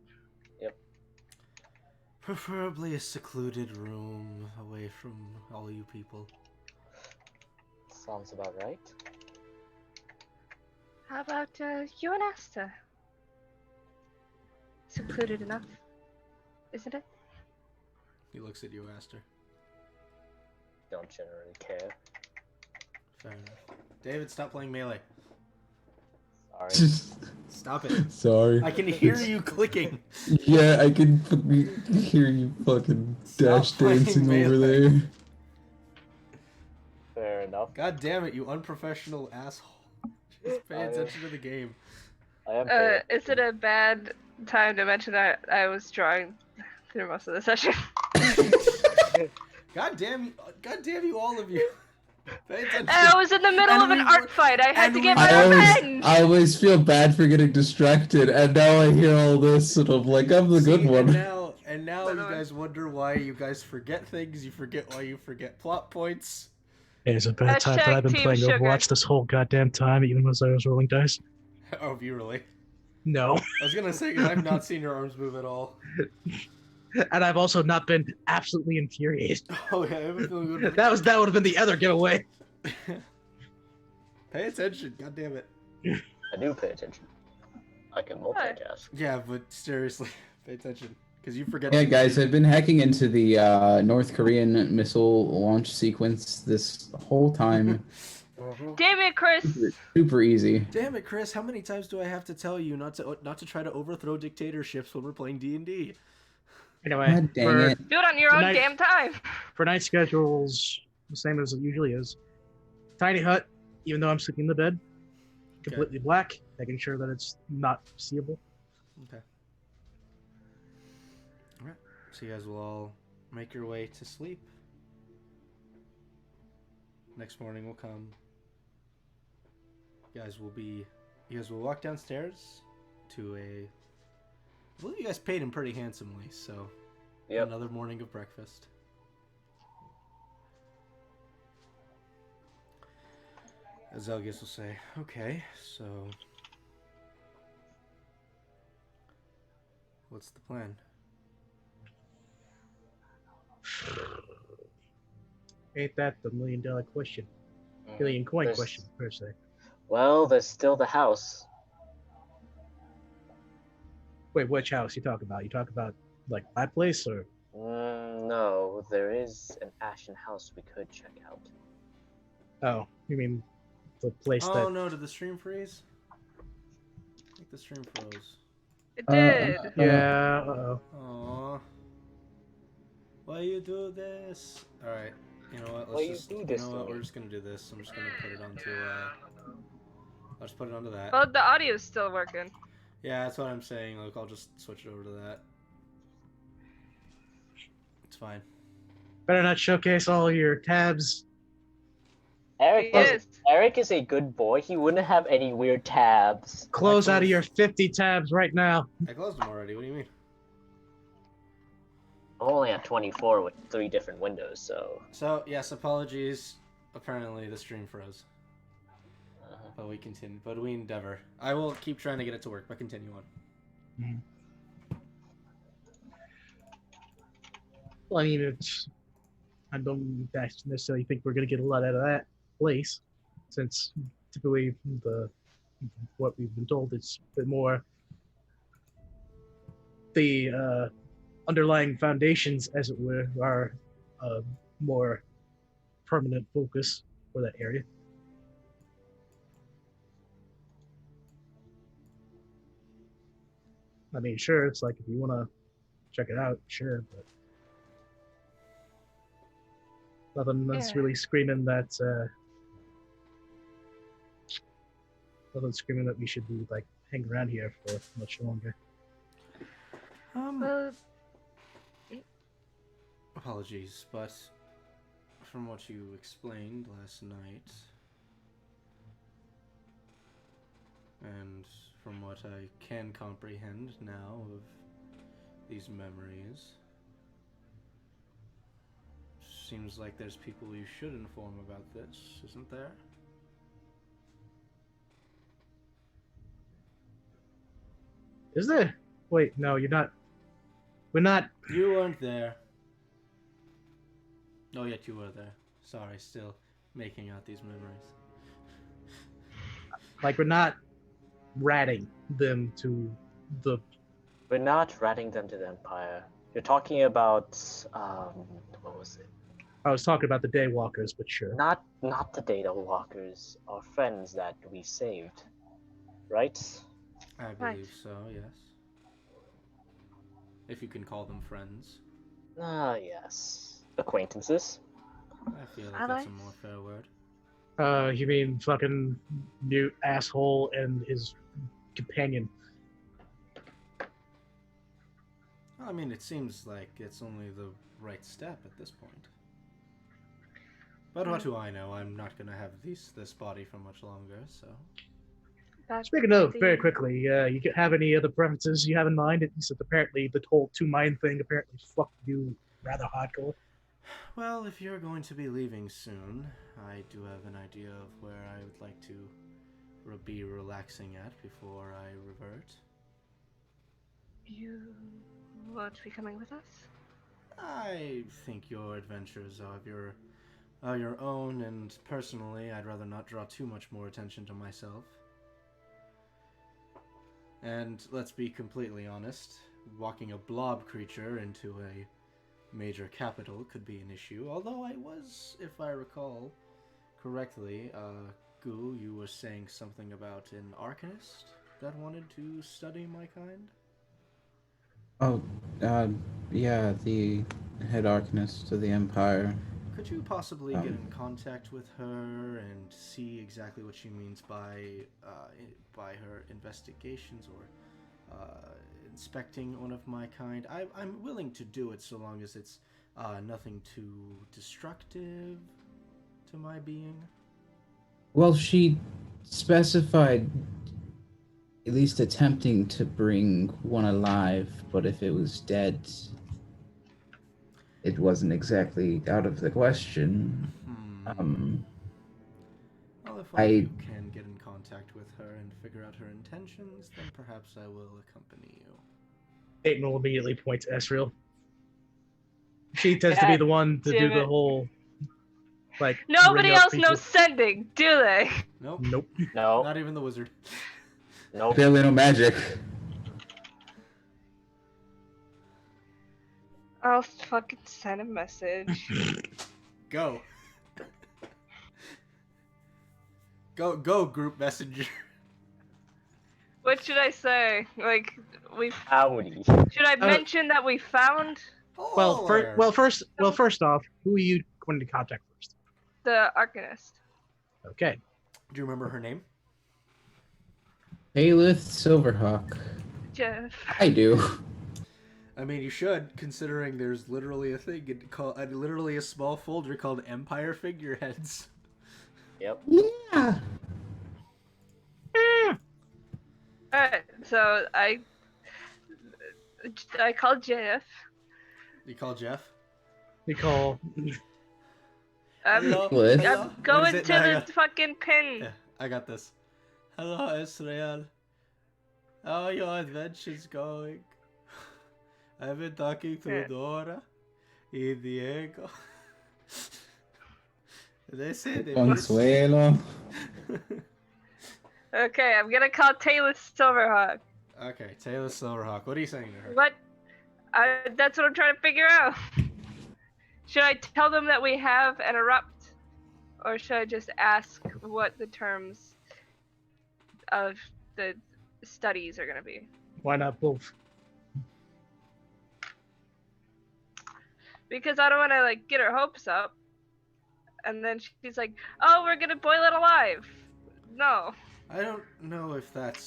Preferably a secluded room away from all you people. Sounds about right. How about you and Asta? Secluded enough, isn't it? He looks at you, Aster. Don't generally care. Fair enough. David, stop playing Melee. Sorry. Stop it. Sorry. I can hear you clicking. Yeah, I can hear you fucking dash Stop playing dancing over Melee. there. Fair enough. God damn it, you unprofessional asshole. Just pay attention to the game. I am fair. Is it a bad time to mention that I was drawing through most of the session? God damn you, all of you. Pay attention. I was in the middle And of an we art were- fight. I had and to we get were- my revenge. I always feel bad for getting distracted, and now I hear all this, and I'm like, I'm the good See, one. And now you guys wonder why you guys forget things. You forget why you forget plot points. It is a bad time that I've been Hashtag playing Team Sugar. Overwatch this whole goddamn time, even as I was rolling dice. Oh, have you really? No. I was gonna say, 'cause I've not seen your arms move at all. And I've also not been absolutely infuriated. Oh yeah, I have a feeling good. That would have been the other giveaway. Pay attention, god damn it. I do pay attention. I can multitask. Yeah, but seriously, pay attention. Because you forget. Yeah, guys, I've been hacking into the North Korean missile launch sequence this whole time. Damn it, Chris! Super easy. Damn it, Chris! How many times do I have to tell you not to try to overthrow dictatorships when we're playing D&D? Anyway, God dang it. Do it on your own Tonight- damn time. for night schedules, the same as it usually is. Tiny hut, even though I'm sleeping in the bed, completely black, making sure that it's not seeable. Okay. Alright, so you guys will all make your way to sleep. Next morning will come. You guys will walk downstairs to I believe you guys paid him pretty handsomely, so Yep. another morning of breakfast. As Elgis will say, okay, so what's the plan? Ain't that the $1,000,000 question? Billion coin There's- question, per se. Well, there's still the house. Wait, which house you talk about? You talk about, like, my place, or? No, there is an Ashen house we could check out. Oh, you mean the place Oh that... no, did the stream freeze? I think the stream froze. It did. Yeah, uh-oh. Aww. Why you do this? Alright, you know what, Why you let's just do this you know to what, me? we're just gonna do this. I'm just gonna put it onto I'll just put it onto that. Well, the audio's still working. Yeah, that's what I'm saying. Look, I'll just switch it over to that. It's fine. Better not showcase all your tabs. Eric He is, is. Eric is a good boy. He wouldn't have any weird tabs. Close out of your 50 tabs right now. I closed them already. What do you mean? I'm only at 24 with 3 different windows, so... So, yes, apologies. Apparently the stream froze. But we continue. But we endeavor. I will keep trying to get it to work, but continue on. Well, I mean, I don't necessarily think we're going to get a lot out of that place, since typically what we've been told is a bit more the underlying foundations, as it were, are a more permanent focus for that area. I mean, sure, it's like if you want to check it out, sure, but nothing that's really screaming that nothing screaming that we should be like hanging around here for much longer. Well, Apologies, but from what you explained last night, and from what I can comprehend now of these memories, seems like there's people you should inform about this, isn't there? Is there? Wait, no, you're not. We're not. You weren't there. Oh, yet you were there. Sorry, still making out these memories. Like, we're not ratting them to the. We're not ratting them to the Empire. You're talking about, what was it? I was talking about the Daywalkers, but sure. Not the Data Walkers, our friends that we saved, right? I believe so, yes. If you can call them friends. Ah, yes. Acquaintances. I feel like that's a more fair word. You mean fucking Newt asshole and his companion? I mean, it seems like it's only the right step at this point. But what do I know? I'm not gonna have this body for much longer, so... Speaking of, very quickly, you have any other preferences you have in mind? It said apparently the whole two-mind thing apparently fucked you rather hardcore. Well, if you're going to be leaving soon, I do have an idea of where I would like to be relaxing at before I revert. You want to be coming with us? I think your adventures are your own, and personally, I'd rather not draw too much more attention to myself. And let's be completely honest, walking a blob creature into a major capital could be an issue, although I was, if I recall correctly, Goo, you were saying something about an arcanist that wanted to study my kind? Oh, yeah, the head arcanist of the Empire. Could you possibly get in contact with her and see exactly what she means by her investigations or inspecting one of my kind? I'm willing to do it so long as it's nothing too destructive to my being. Well, she specified at least attempting to bring one alive, but if it was dead, it wasn't exactly out of the question. Well, if one of you can get in contact with her and figure out her intentions, then perhaps I will accompany you. Peyton will immediately point to Esriel. She tends to be the one to do the whole, like... Nobody else people. knows sending, do they? Nope. Nope. No. Not even the wizard. Nope. Barely no magic. I'll fucking send a message. Go. Go, group messenger. What should I say? Like, Howdy. should I mention that we found Well, first off, who are you going to contact first? the arcanist? Okay. Do you remember her name? Aelith Silverhawk. Jeff. I do. I mean, you should, considering there's literally a thing called, literally a small folder called Empire Figureheads. Yep. Yeah. Alright, so I called Jeff. You call Jeff? We call. Hello? What? Hello? I'm going What to is it? No, I the got- fucking pin. Yeah, I got this. Hello, Israel. How are your adventures going? I've been talking to Yeah. Dora and Diego. They say they Consuelo. Okay, I'm gonna call Taylor Silverhawk. Okay, Taylor Silverhawk. What are you saying to her? What? That's what I'm trying to figure out. Should I tell them that we have an erupt? Or should I just ask what the terms of the studies are gonna be? Why not both? Because I don't wanna like get her hopes up. And then she's like, oh, we're gonna boil it alive. No. I don't know if that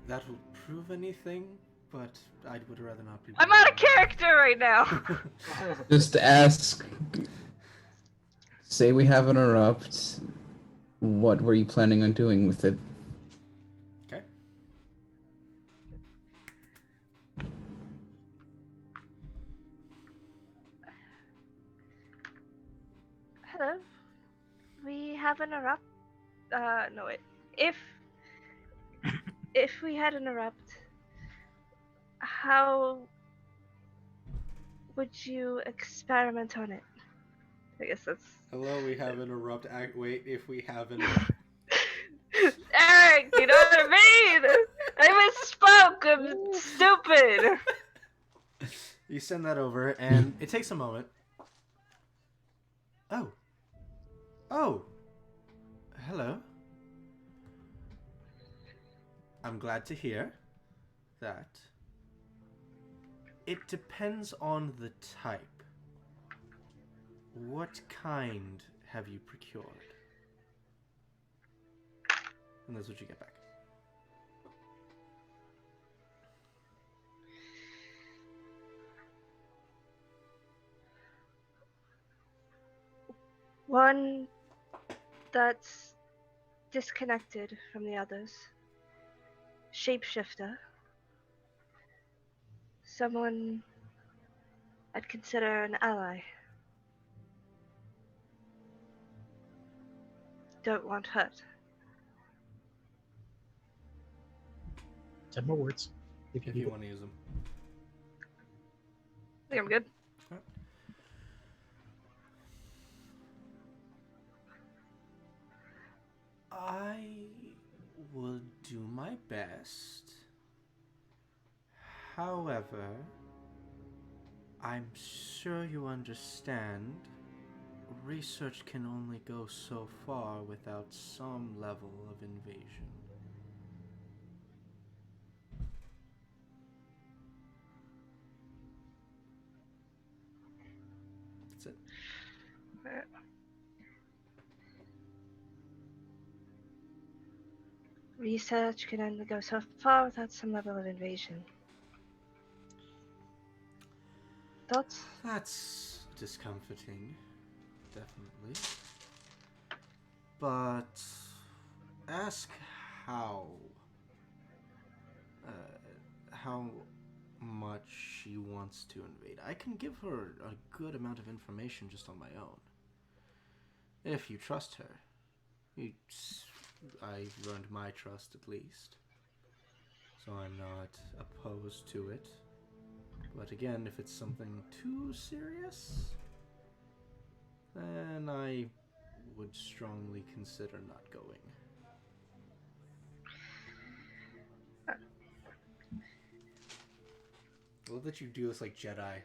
will prove anything, but I would rather not be. I'm out of character right now. Just ask. Say we have an erupt. What were you planning on doing with it? Okay. Hello. We have an erupt. No wait. If we had an erupt, how would you experiment on it? I guess that's. Hello, we have an erupt. Wait, if we have an. Eric, you know what I mean? I misspoke. I'm stupid. You send that over, and it takes a moment. Oh. Oh. Hello. I'm glad to hear that. It depends on the type. What kind have you procured? And that's what you get back. One that's disconnected from the others. Shapeshifter. Someone I'd consider an ally. Don't want hurt. 10 more words. If you want to use them. I think I'm good. I will do my best. However, I'm sure you understand research can only go so far without some level of invasion. That's it. Research can only go so far without some level of invasion. Thoughts? That's discomforting, definitely. But ask how much she wants to invade. I can give her a good amount of information just on my own. If you trust her. I've earned my trust at least. So I'm not opposed to it. But again, if it's something too serious, then I would strongly consider not going. I love that you do this like Jedi.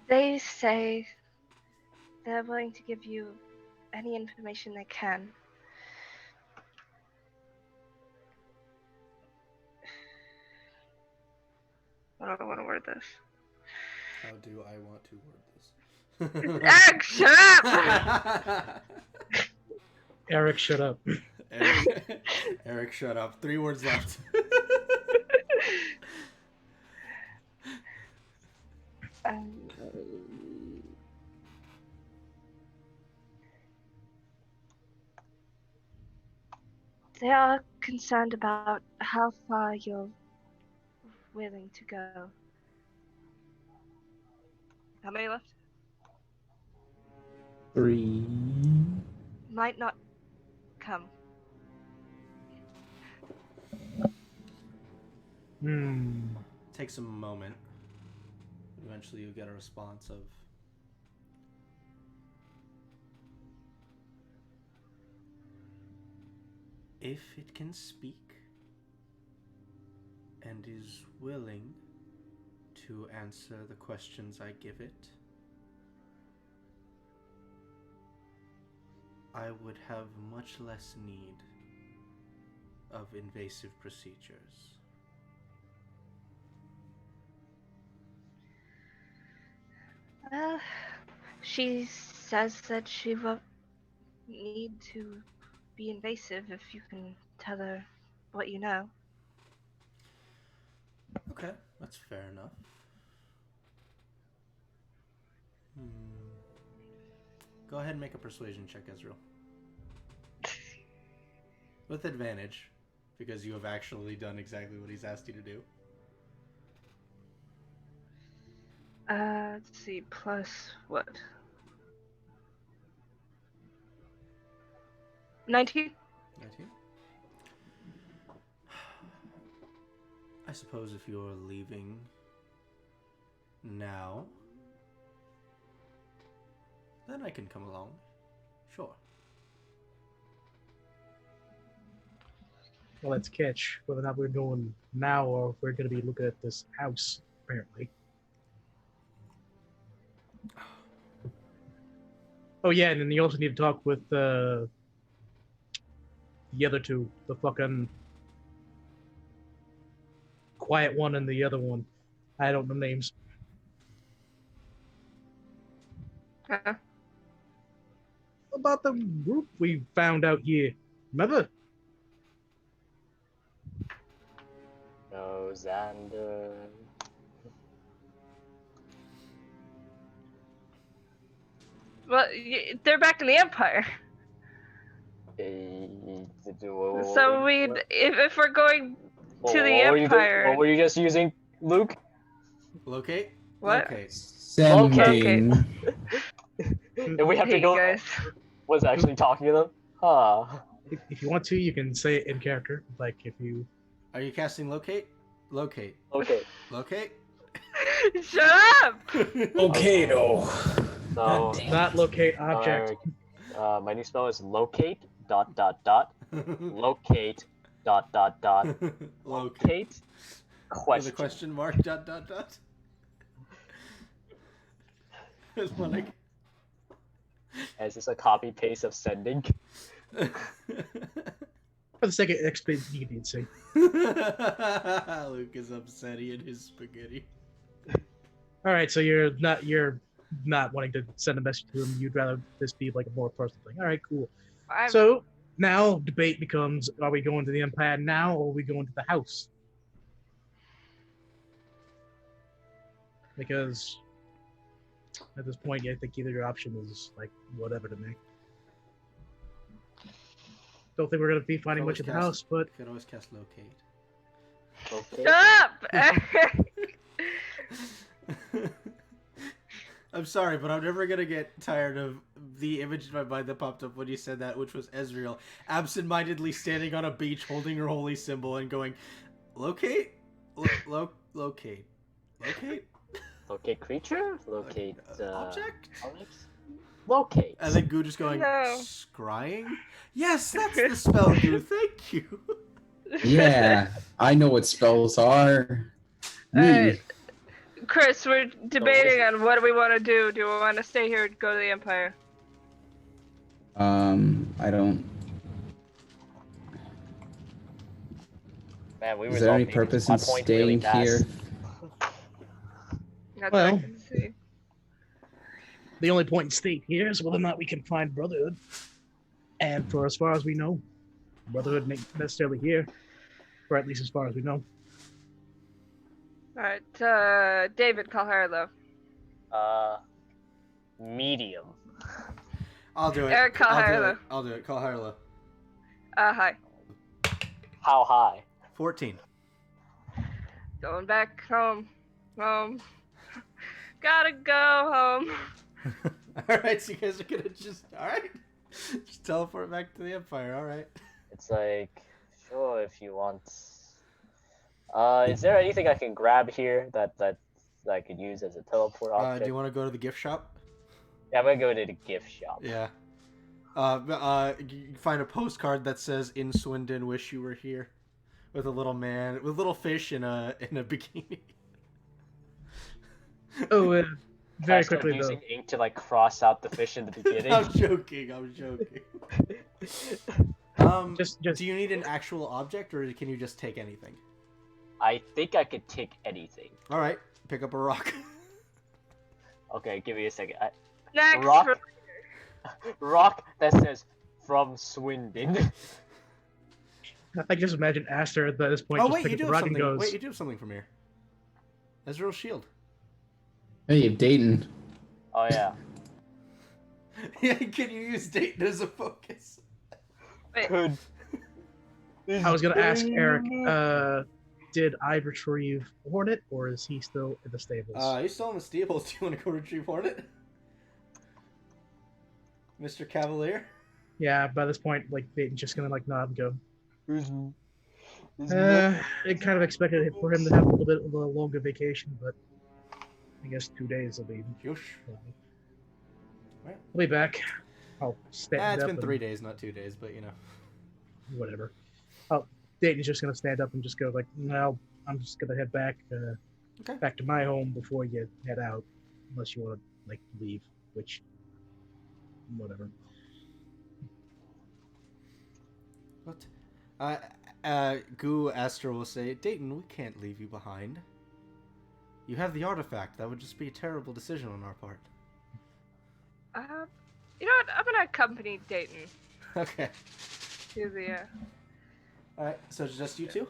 They say they're willing to give you any information they can. I don't know how to word this. How do I want to word this? Eric, shut up! Eric, shut up. Eric, Mark, shut up. 3 words left. They are concerned about how far you're willing to go. How many left? 3. Might not come. Takes a moment. Eventually you get a response of, if it can speak and is willing to answer the questions I give it, I would have much less need of invasive procedures. Well, she says that she won't need to be invasive if you can tell her what you know. Okay, that's fair enough. Go ahead and make a persuasion check, Ezreal. With advantage, because you have actually done exactly what he's asked you to do. Let's see, plus what? 19? 19. I suppose if you're leaving now, then I can come along. Sure. Well, let's catch whether or not we're going now or if we're going to be looking at this house, apparently. Oh, yeah, and then you also need to talk with the other two. The fucking quiet one and the other one. I don't know names. About the group we found out here. Remember? No, Xander. Well, they're back in the Empire. So if we're going to the Empire. What were you just using, Luke? Locate? What? Locate. Sending. And we have to Hey, go. guys. Was actually talking to them? Huh. If you want to, you can say it in character. Like if you. Are you casting locate? Locate. Okay. Locate? Shut up! Okay, though. So, Not locate object. my new spell is locate ... locate ... locate With a question. question mark, ... It's like... Is this a copy paste of sending? For the sake of expediency. Luke is upset in his spaghetti. All right, so you're not wanting to send a message to him. You'd rather this be like a more personal thing. All right, cool. So now debate becomes: are we going to the Empire now, or are we going to the house? Because at this point, I think either option is like whatever to me. Don't think we're gonna be finding much at the house, but You could always cast locate. Okay. Shut up! I'm sorry, but I'm never gonna get tired of the image in my mind that popped up when you said that, which was Ezreal absent-mindedly standing on a beach holding her holy symbol and going, locate? Locate. Locate? Locate creature? Locate object? objects? Locate. And then Goo just going, No. scrying? Yes, that's the spell, Goo, thank you. Yeah, I know what spells are. Me. Chris, we're debating on what do we want to do. Do we want to stay here or go to the Empire? I don't. Man, we Is there any resolved purpose my in point staying really fast. here? That's Well. what I can see. the only point in staying here is whether or not we can find Brotherhood. And for as far as we know, Brotherhood ain't necessarily here, or at least as far as we know. Alright, David, call Harlow. Medium. I'll do it. Eric, call Harlow. I'll do it. Call Harlow. Hi. How high? 14. Going back home. Home. Gotta go home. Alright, so you guys are gonna just teleport back to the Empire, alright. It's like, sure, if you want. Is there anything I can grab here that I could use as a teleport object? Do you want to go to the gift shop? Yeah, I'm gonna go to the gift shop. Yeah. You find a postcard that says, "In Swindon, wish you were here," with a little man, with a little fish in a bikini. Oh, Can I very start quickly using though. ink to like cross out the fish in the beginning. I'm joking. Just Do you need an actual object, or can you just take anything? I think I could take anything. All right, pick up a rock. Okay, give me a second. Next. Rock. Rock that says from Swindon. I just imagine Aster at this point Oh just wait, you pick do up the have rock and something. goes. Wait, you do have something from here. Ezreal's shield. Hey, Dayton. Oh yeah. Yeah, can you use Dayton as a focus? Wait, Could. I was gonna ask Eric, did I retrieve Hornet, or is he still in the stables? He's still in the stables. Do you want to go retrieve Hornet? Mr. Cavalier? Yeah, by this point, like Dayton's just gonna like nod and go. Who's I kind of expected for him to have a little bit of a longer vacation, but I guess 2 days will be. Yosh. I'll be back. I'll stand It's up. been and 3 days, not 2 days, but you know. whatever. Oh, Dayton's just gonna stand up and just go like, "No, I'm just gonna head back, Okay. back to my home before you head out, unless you want to like leave." Which, whatever. What? Goo Aster will say, Dayton, we can't leave you behind. You have the artifact. That would just be a terrible decision on our part. You know what? I'm gonna accompany Dayton Okay. to the. Alright, so it's just you two?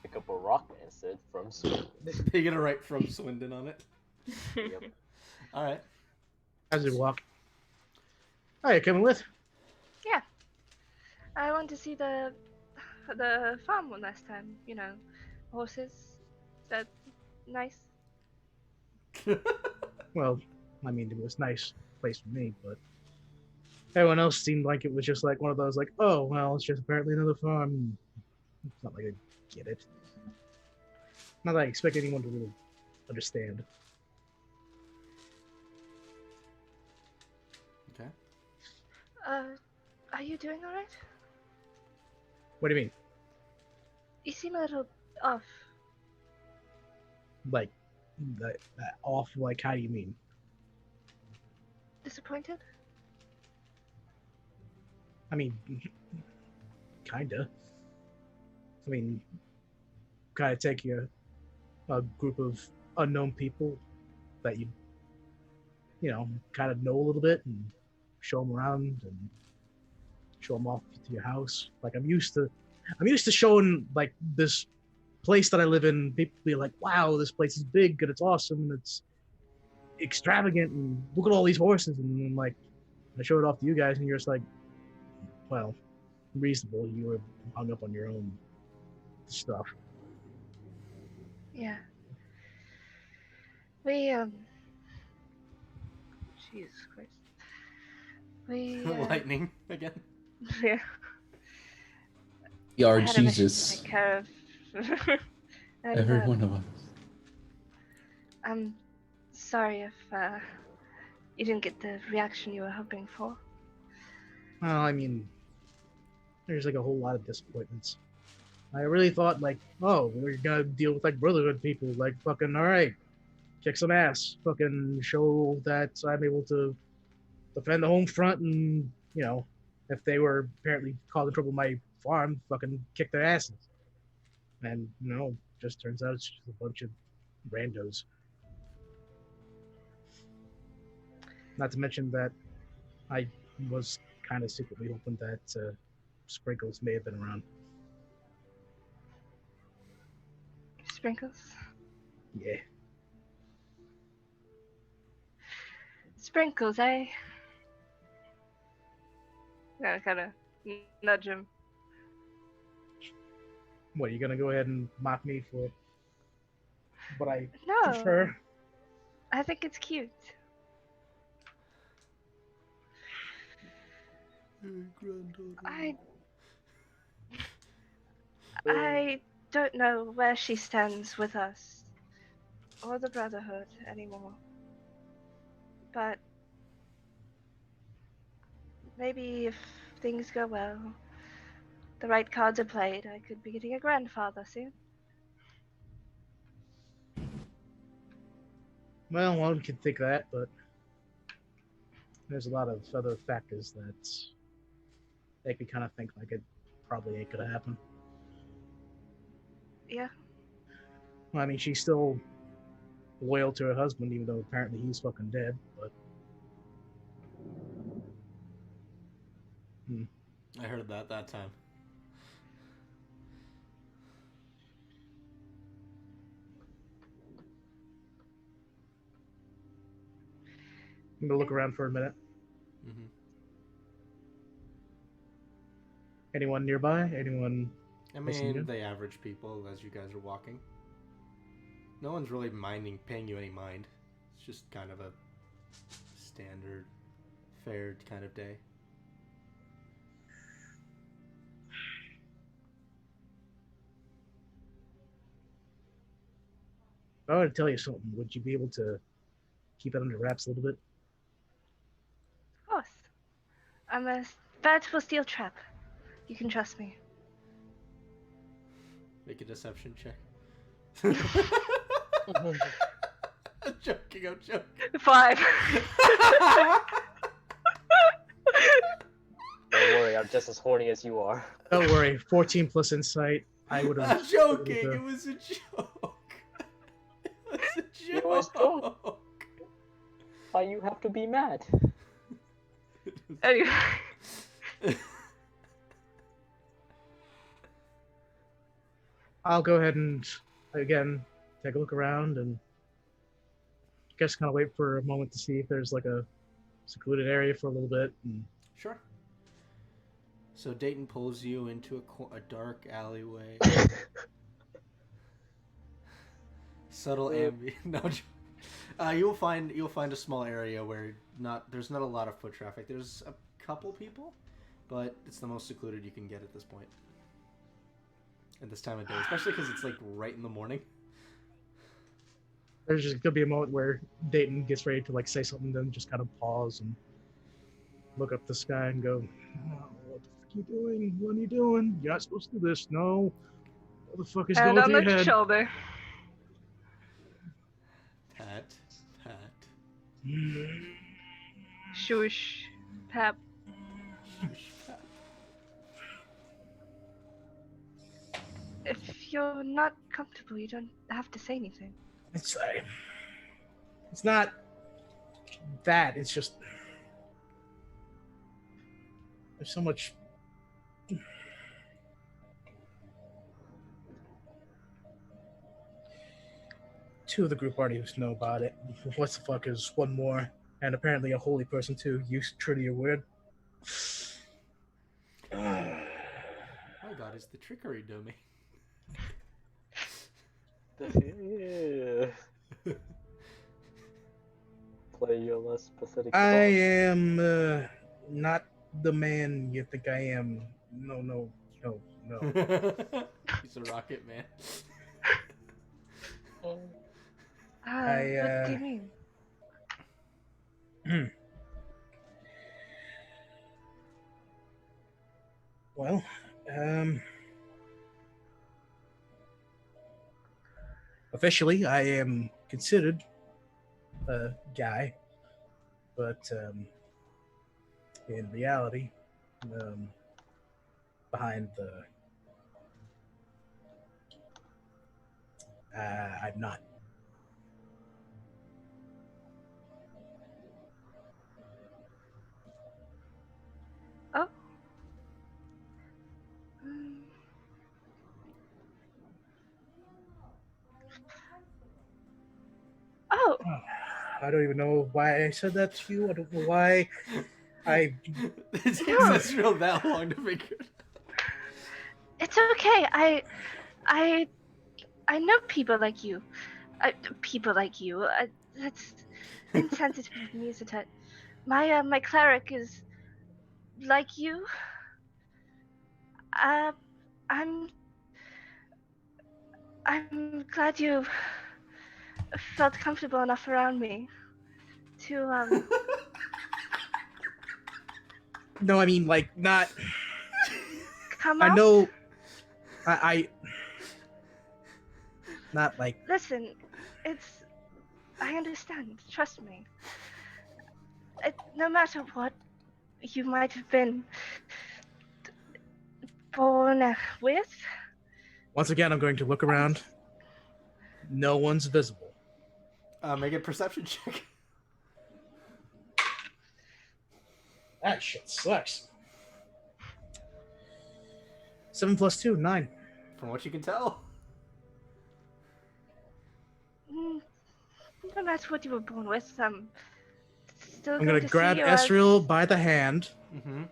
Pick up a rock and said from Swindon. You're gonna write from Swindon on it? Yep. Alright. As we walk. Oh, you coming with? Yeah. I went to see the farm one last time. You know, horses. Is that nice? Well, I mean, it was a nice place for me, but everyone else seemed like it was just like one of those like, oh, well, it's just apparently another farm. It's not like I get it. Not that I expect anyone to really understand. Okay. Are you doing alright? What do you mean? You seem a little off. Like, that off? Like, how do you mean? Disappointed? I mean, kinda. I mean, kind of take a group of unknown people that you know, kind of know a little bit and show them around and show them off to your house. Like I'm used to showing like this place that I live in. People be like, "Wow, this place is big and it's awesome and it's extravagant and look at all these horses." And I'm like, I show it off to you guys, and you're just like, "Well, reasonable. You were hung up on your own stuff." Yeah. We Jesus Christ. We Lightning again. yeah. We are I had a mission to Jesus. take care of. And, Every one of us. I'm sorry if you didn't get the reaction you were hoping for. Well, I mean, there's like a whole lot of disappointments. I really thought like, oh, we're gonna deal with like Brotherhood people, like fucking all right, kick some ass, fucking show that I'm able to defend the home front, and you know, if they were apparently causing trouble in my farm, fucking kick their asses. And you know, just turns out it's just a bunch of randos. Not to mention that I was kind of secretly hoping that Sprinkles may have been around. Sprinkles? Yeah. Sprinkles, I kind of nudge him. What, you gonna go ahead and mock me for what I No, prefer? I think it's cute. I don't know where she stands with us or the Brotherhood anymore. But maybe if things go well, the right cards are played, I could be getting a grandfather soon. Well, one could think that, but there's a lot of other factors that make me kind of think like it probably ain't gonna happen. Yeah, Well, I mean, she's still loyal to her husband, even though apparently he's fucking dead. But I heard that time. I'm gonna look around for a minute. Mm-hmm. Anyone nearby? Anyone? I Listen, mean, yeah. the average people as you guys are walking. No one's really paying you any mind. It's just kind of a standard, fair kind of day. If I were to tell you something, would you be able to keep it under wraps a little bit? of course. I'm a veritable steel trap. You can trust me. Make a deception check. Don't I'm joking. 5. worry, I'm just as horny as you are. Don't worry. 14 plus insight. I would have. I'm joking. It was a joke. It was a It was joke. Why you have to be mad? Anyway. I'll go ahead and again take a look around and guess kind of wait for a moment to see if there's like a secluded area for a little bit. And Sure. So Dayton pulls you into a dark alleyway. Subtle ambient. No. You'll find a small area where there's not a lot of foot traffic. There's a couple people, but it's the most secluded you can get at this point. At this time of day, especially because it's like right in the morning. there's just gonna be a moment where Dayton gets ready to like say something, then just kind of pause and look up the sky and go, "Oh, what the fuck you doing? What are you doing? You're not supposed to do this. No. What the fuck is And going on through the your head?" shoulder. Pat. Shush. Pap. If you're not comfortable, you don't have to say anything. It's not that. It's just there's so much. Two of the group already know about it. What the fuck is one more? And apparently a holy person too. You truly are weird. My God, is the trickery dummy? Play your less pathetic. I song. am not the man you think I am. No. He's a rocket man. What do you mean? Well, officially I am considered a guy, but in reality, behind the I'm not. I don't even know why I said that to you. I don't know why I. It takes No. Israel that long to figure it It's okay. I I know people like you. People like you. That's insensitive of me, isn't it? My cleric is like you. Uh, I'm I'm glad you felt comfortable enough around me to No, I mean like not. come I out. know. I not like. Listen, it's I understand. Trust me. No matter what you might have been born with, Once again, I'm going to look around. No one's visible. Make a perception check. That shit sucks. 7 + 2, 9. From what you can tell. mm, no matter what you were born with, I'm still I'm going gonna to grab see you as. Esriel by the hand. Mm-hmm.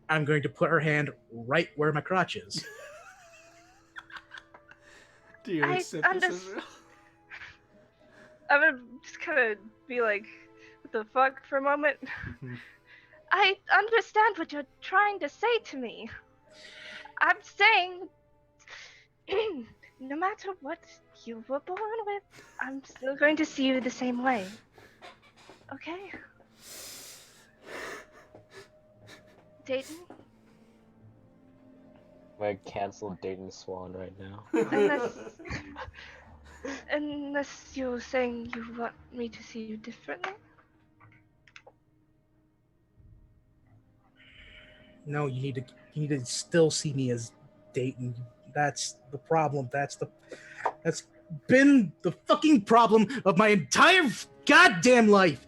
I'm going to put her hand right where my crotch is. Do you I accept this, understand. Israel? I'm gonna just kind of be like, what the fuck for a moment. Mhm. I understand what you're trying to say to me. I'm saying, no matter what you were born with, I'm still going to see you the same way. Okay? Dayton? I'm gonna cancel Dayton Swan right now. Unless you're saying you want me to see you differently? No, you need to still see me as Dayton. That's the problem. That's been the fucking problem of my entire goddamn life.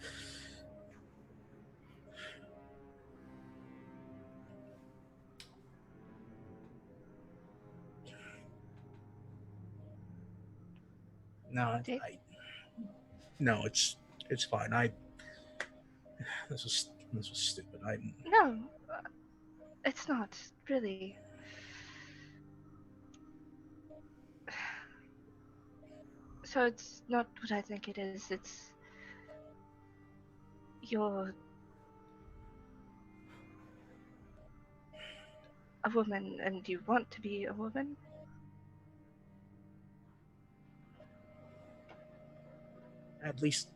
No, no, it's fine. This was stupid. No, it's not, really. So it's not what I think it is. It's you're a woman and you want to be a woman. at least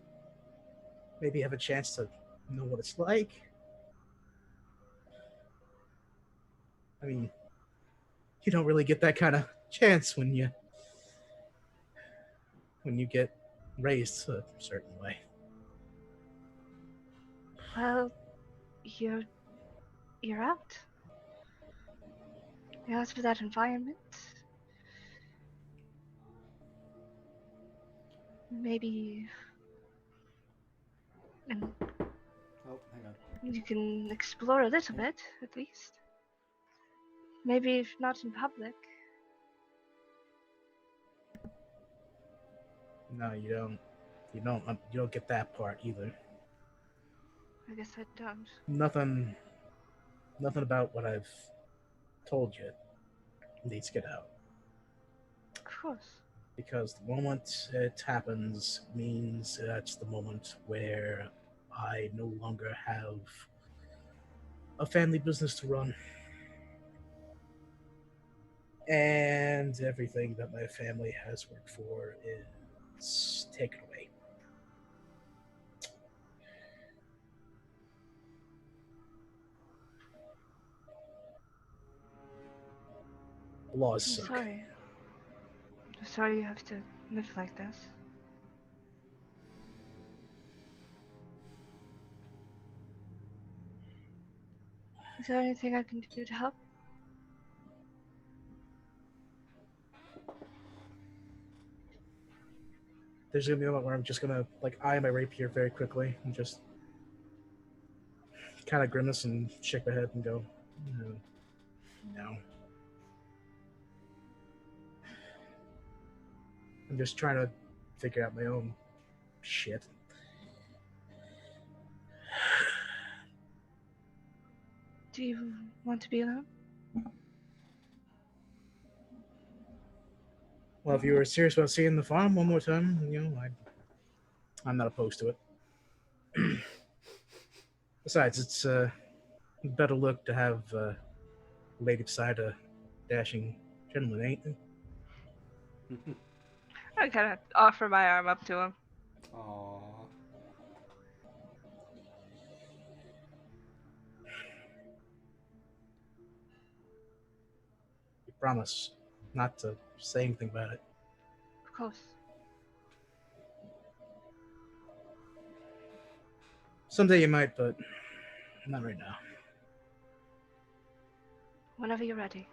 maybe have a chance to know what it's like. I mean, you don't really get that kind of chance when you get raised a certain way. Well, you're you're out. You're out of that environment. Maybe and Oh, hang on. you can explore a little bit, at least. Maybe if not in public. No, you don't. You don't get that part either. I guess I don't. Nothing. Nothing about what I've told you needs to get out. Of course. Because the moment it happens means that's the moment where I no longer have a family business to run. And everything that my family has worked for is taken away. Laws I'm suck. sorry. I'm sorry you have to live like this. Is there anything I can do to help? There's gonna be a moment where I'm just gonna eye my rapier very quickly and just kind of grimace and shake my head and go, no. I'm just trying to figure out my own shit. Do you want to be alone? Well, if you were serious about seeing the farm one more time, I'm not opposed to it. Besides, it's a better look to have a lady beside a dashing gentleman, ain't it? I kind of offer my arm up to him. Aww. You promise not to say anything about it. Of course. Someday you might, but not right now. Whenever you're ready.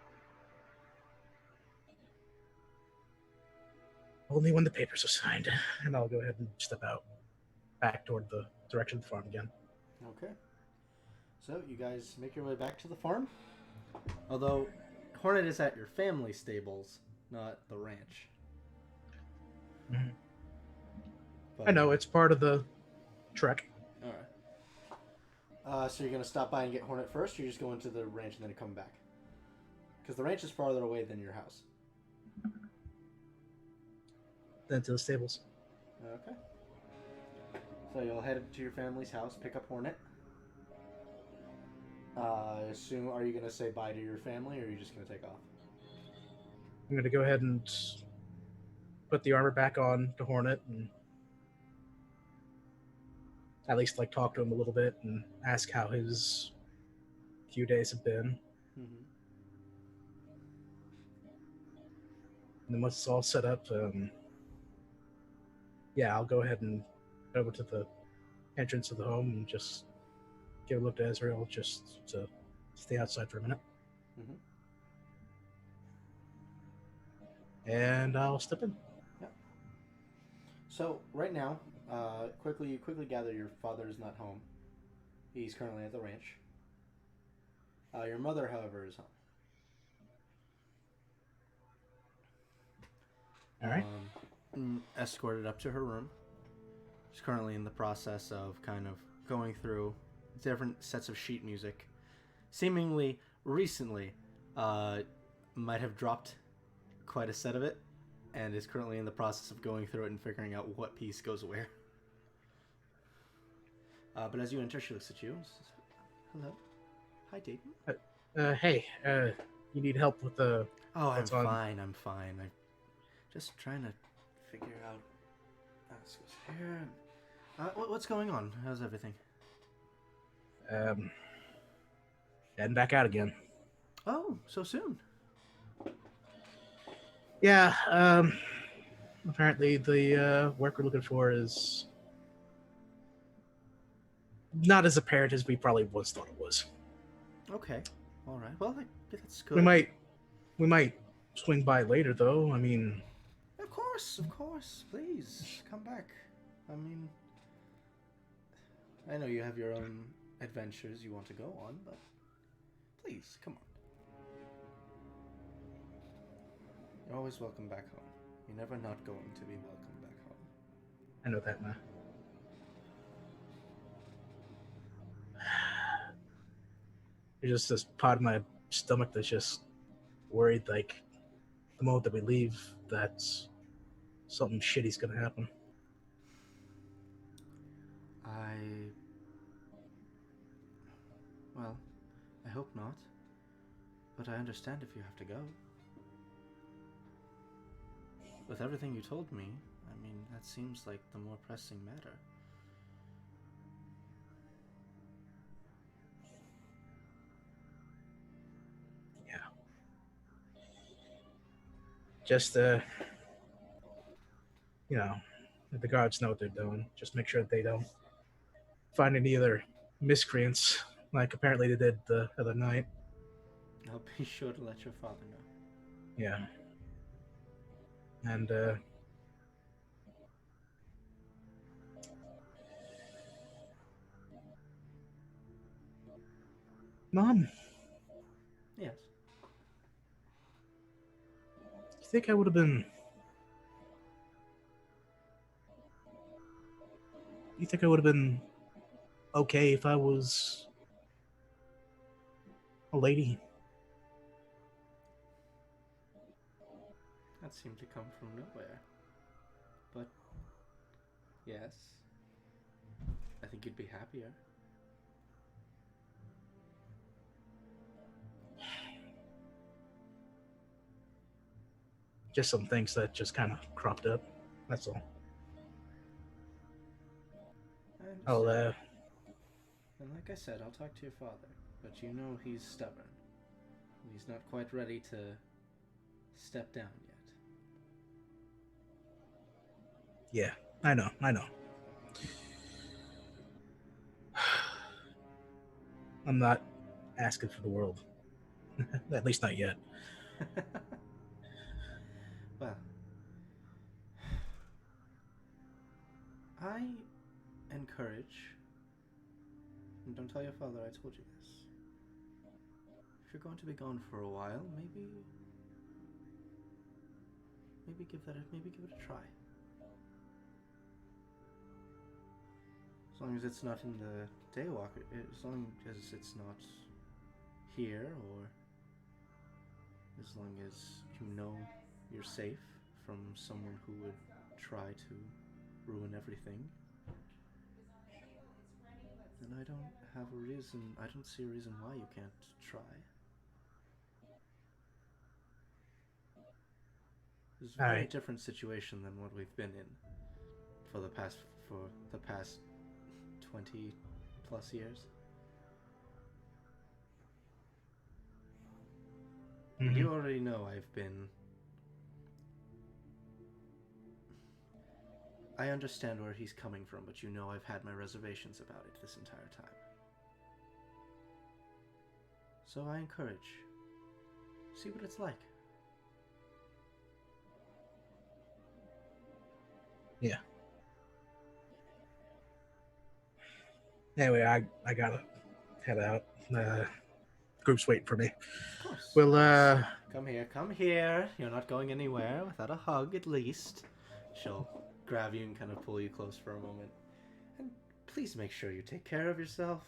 Only when the papers are signed. And I'll go ahead and step out, back toward the direction of the farm again. Okay. So you guys make your way back to the farm. Although Hornet is at your family stables, not the ranch. Mhm. But, I know, it's part of the trek. Alright. So you're going to stop by and get Hornet first, or you're just going to the ranch and then come back? Because the ranch is farther away than your house. Then to the stables. Okay. So you'll head to your family's house, pick up Hornet. Assume, are you going to say bye to your family, or are you just going to take off? I'm going to go ahead and put the armor back on to Hornet and at least talk to him a little bit and ask how his few days have been. Mm-hmm. And then once it's all set up, I'll go ahead and go over to the entrance of the home and just give a look to Ezreal just to stay outside for a minute. Mm-hmm. And I'll step in. Yep. So right now, quickly gather your father is not home. He's currently at the ranch. Your mother, however, is home. All right. Escorted up to her room. She's currently in the process of kind of going through different sets of sheet music. Seemingly recently, might have dropped quite a set of it, and is currently in the process of going through it and figuring out what piece goes where. But as you enter, she looks at you and says, "Hello. Hi, Dayton." Hey, you need help with the... Oh, I'm What's on? fine. I'm fine. I'm just trying to figure out. This goes here. What's going on? How's everything? Heading back out again. Oh, so soon. Yeah, apparently the work we're looking for is not as apparent as we probably once thought it was. Okay. All right. Well, that's good. We might swing by later, though. I mean... Of course. Please, come back. I mean, I know you have your own adventures you want to go on, but please, come on. You're always welcome back home. You're never not going to be welcome back home. I know that now. There's just this part of my stomach that's just worried, the moment that we leave, that something shitty's gonna happen. Well, I hope not. But I understand if you have to go. With everything you told me, I mean, that seems like the more pressing matter. Yeah. Just, let the guards know what they're doing. Just make sure that they don't find any other miscreants, like apparently they did the other night. I'll be sure to let your father know. Yeah. And, Mom, Yes. you think I would have been... You think I would have been okay if I was A lady. That seemed to come from nowhere. But yes, I think you'd be happier. Just some things that just kind of cropped up. That's all. I I'll understand. And like I said, I'll talk to your father. But you know he's stubborn. He's not quite ready to step down yet. Yeah, I know. I'm not asking for the world. At least not yet. Well, I encourage, and don't tell your father I told you this. If you're going to be gone for a while, maybe give it a try. As long as it's not in the Daywalker, as long as it's not here, or as long as you know you're safe from someone who would try to ruin everything, then I don't see a reason why you can't try. It's a All very right. different situation than what we've been in for the past 20 plus years. And you already know I understand where he's coming from, but you know I've had my reservations about it this entire time. So I encourage, see what it's like. Yeah. Anyway, I gotta head out. Group's waiting for me. Of course. Well, Come here. You're not going anywhere without a hug, at least. She'll grab you and kind of pull you close for a moment. And please make sure you take care of yourself.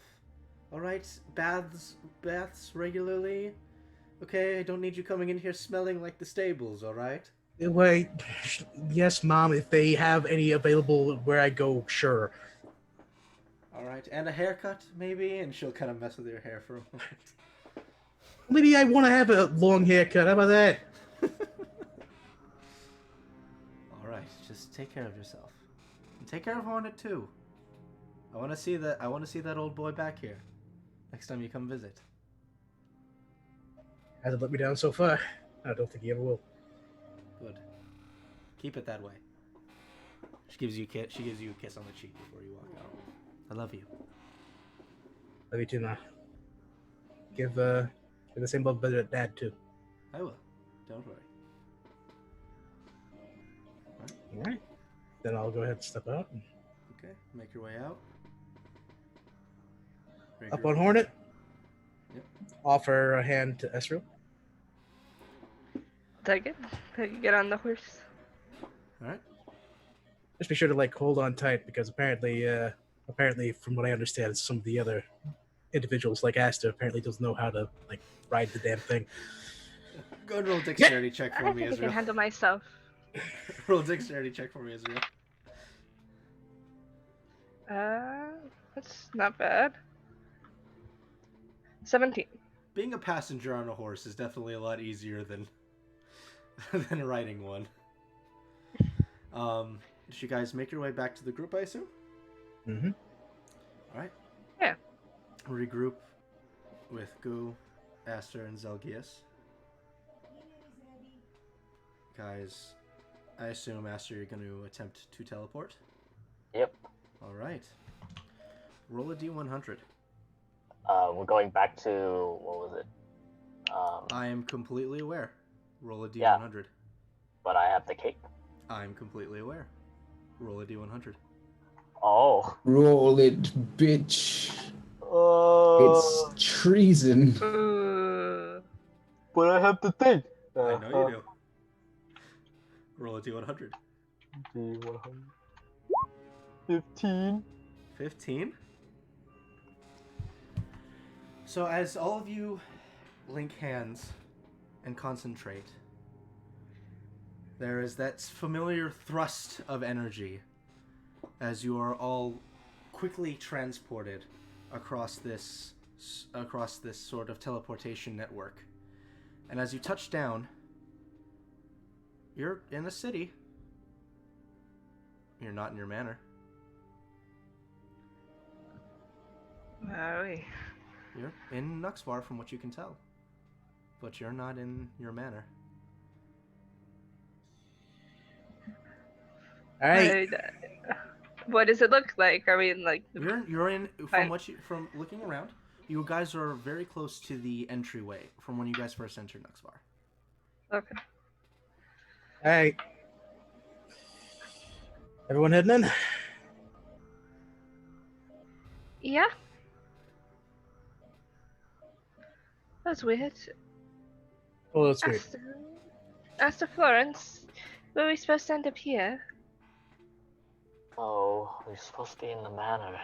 Alright? Baths regularly. Okay, I don't need you coming in here smelling like the stables, alright? wait. Yes, Mom. If they have any available where I go, sure. Alright, and a haircut, maybe? And she'll kind of mess with your hair for a moment. Maybe I want to have a long haircut. How about that? Alright, just take care of yourself. And take care of Hornet too. I want to see that old boy back here. Next time you come visit. Hasn't let me down so far. I don't think he ever will. Good. Keep it that way. She gives you a kiss on the cheek before you walk out. I love you. Love you too, Ma. Give the same love to Dad too. I will. Don't worry. All right. Then I'll go ahead and step out. Okay, make your way out. Up on Hornet. Yep. Offer a hand to Esriel. Take it. You get on the horse. Alright. Just be sure to hold on tight because apparently, from what I understand, some of the other individuals like Asta apparently doesn't know how to ride the damn thing. Go and roll a dexterity check for I me, think I can Israel. handle myself. Roll a dexterity check for me, Israel. That's not bad. 17. Being a passenger on a horse is definitely a lot easier than than riding one. Did you guys make your way back to the group, I assume? Mm-hmm. Alright. Yeah. Regroup with Gu, Aster, and Zelgius. Guys, I assume, Aster, you're going to attempt to teleport? Yep. Alright. Roll a d100. We're going back to what was it? I am completely aware. Roll a d100. Yeah. But I have the cape. I'm completely aware. Roll a d100. Oh. Roll it, bitch. Oh. It's treason. But I have the thing. I know you do. Roll a d100. D100. 15. 15? So as all of you link hands and concentrate, there is that familiar thrust of energy as you are all quickly transported across this sort of teleportation network. And as you touch down, you're in the city. You're not in your manor. Where are we? You're in Nuxvar from what you can tell. But you're not in your manor. Alright. What does it look like? Are we in like the You're in from looking around, you guys are very close to the entryway from when you guys first entered Nuxvar. Okay. Alright. Everyone heading in? Yeah. That's weird. Oh, that's weird. As to Florence, were we supposed to end up here? Oh, we're supposed to be in the manor.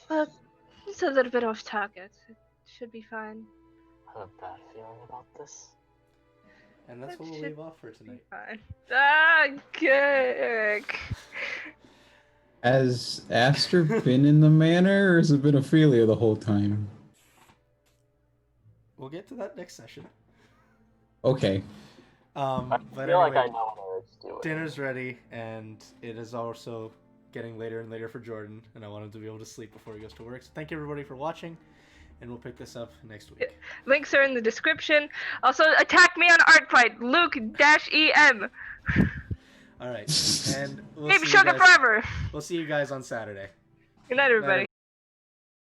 Well, it's a little bit off target. It should be fine. I have a bad feeling about this. And that's That what we'll should leave off for tonight. Fine. Ah, good. Has Aster been in the manor, or has it been Ophelia the whole time? We'll get to that next session. Okay. I But feel anyway, like I know what to do. dinner's ready, and it is also getting later and later for Jordan, and I want him to be able to sleep before he goes to work. So thank you everybody for watching, and we'll pick this up next week. Links are in the description. Also, attack me on Arcfight, Luke-EM. All right, and Baby Sugar forever. We'll see you guys on Saturday. Good night, everybody.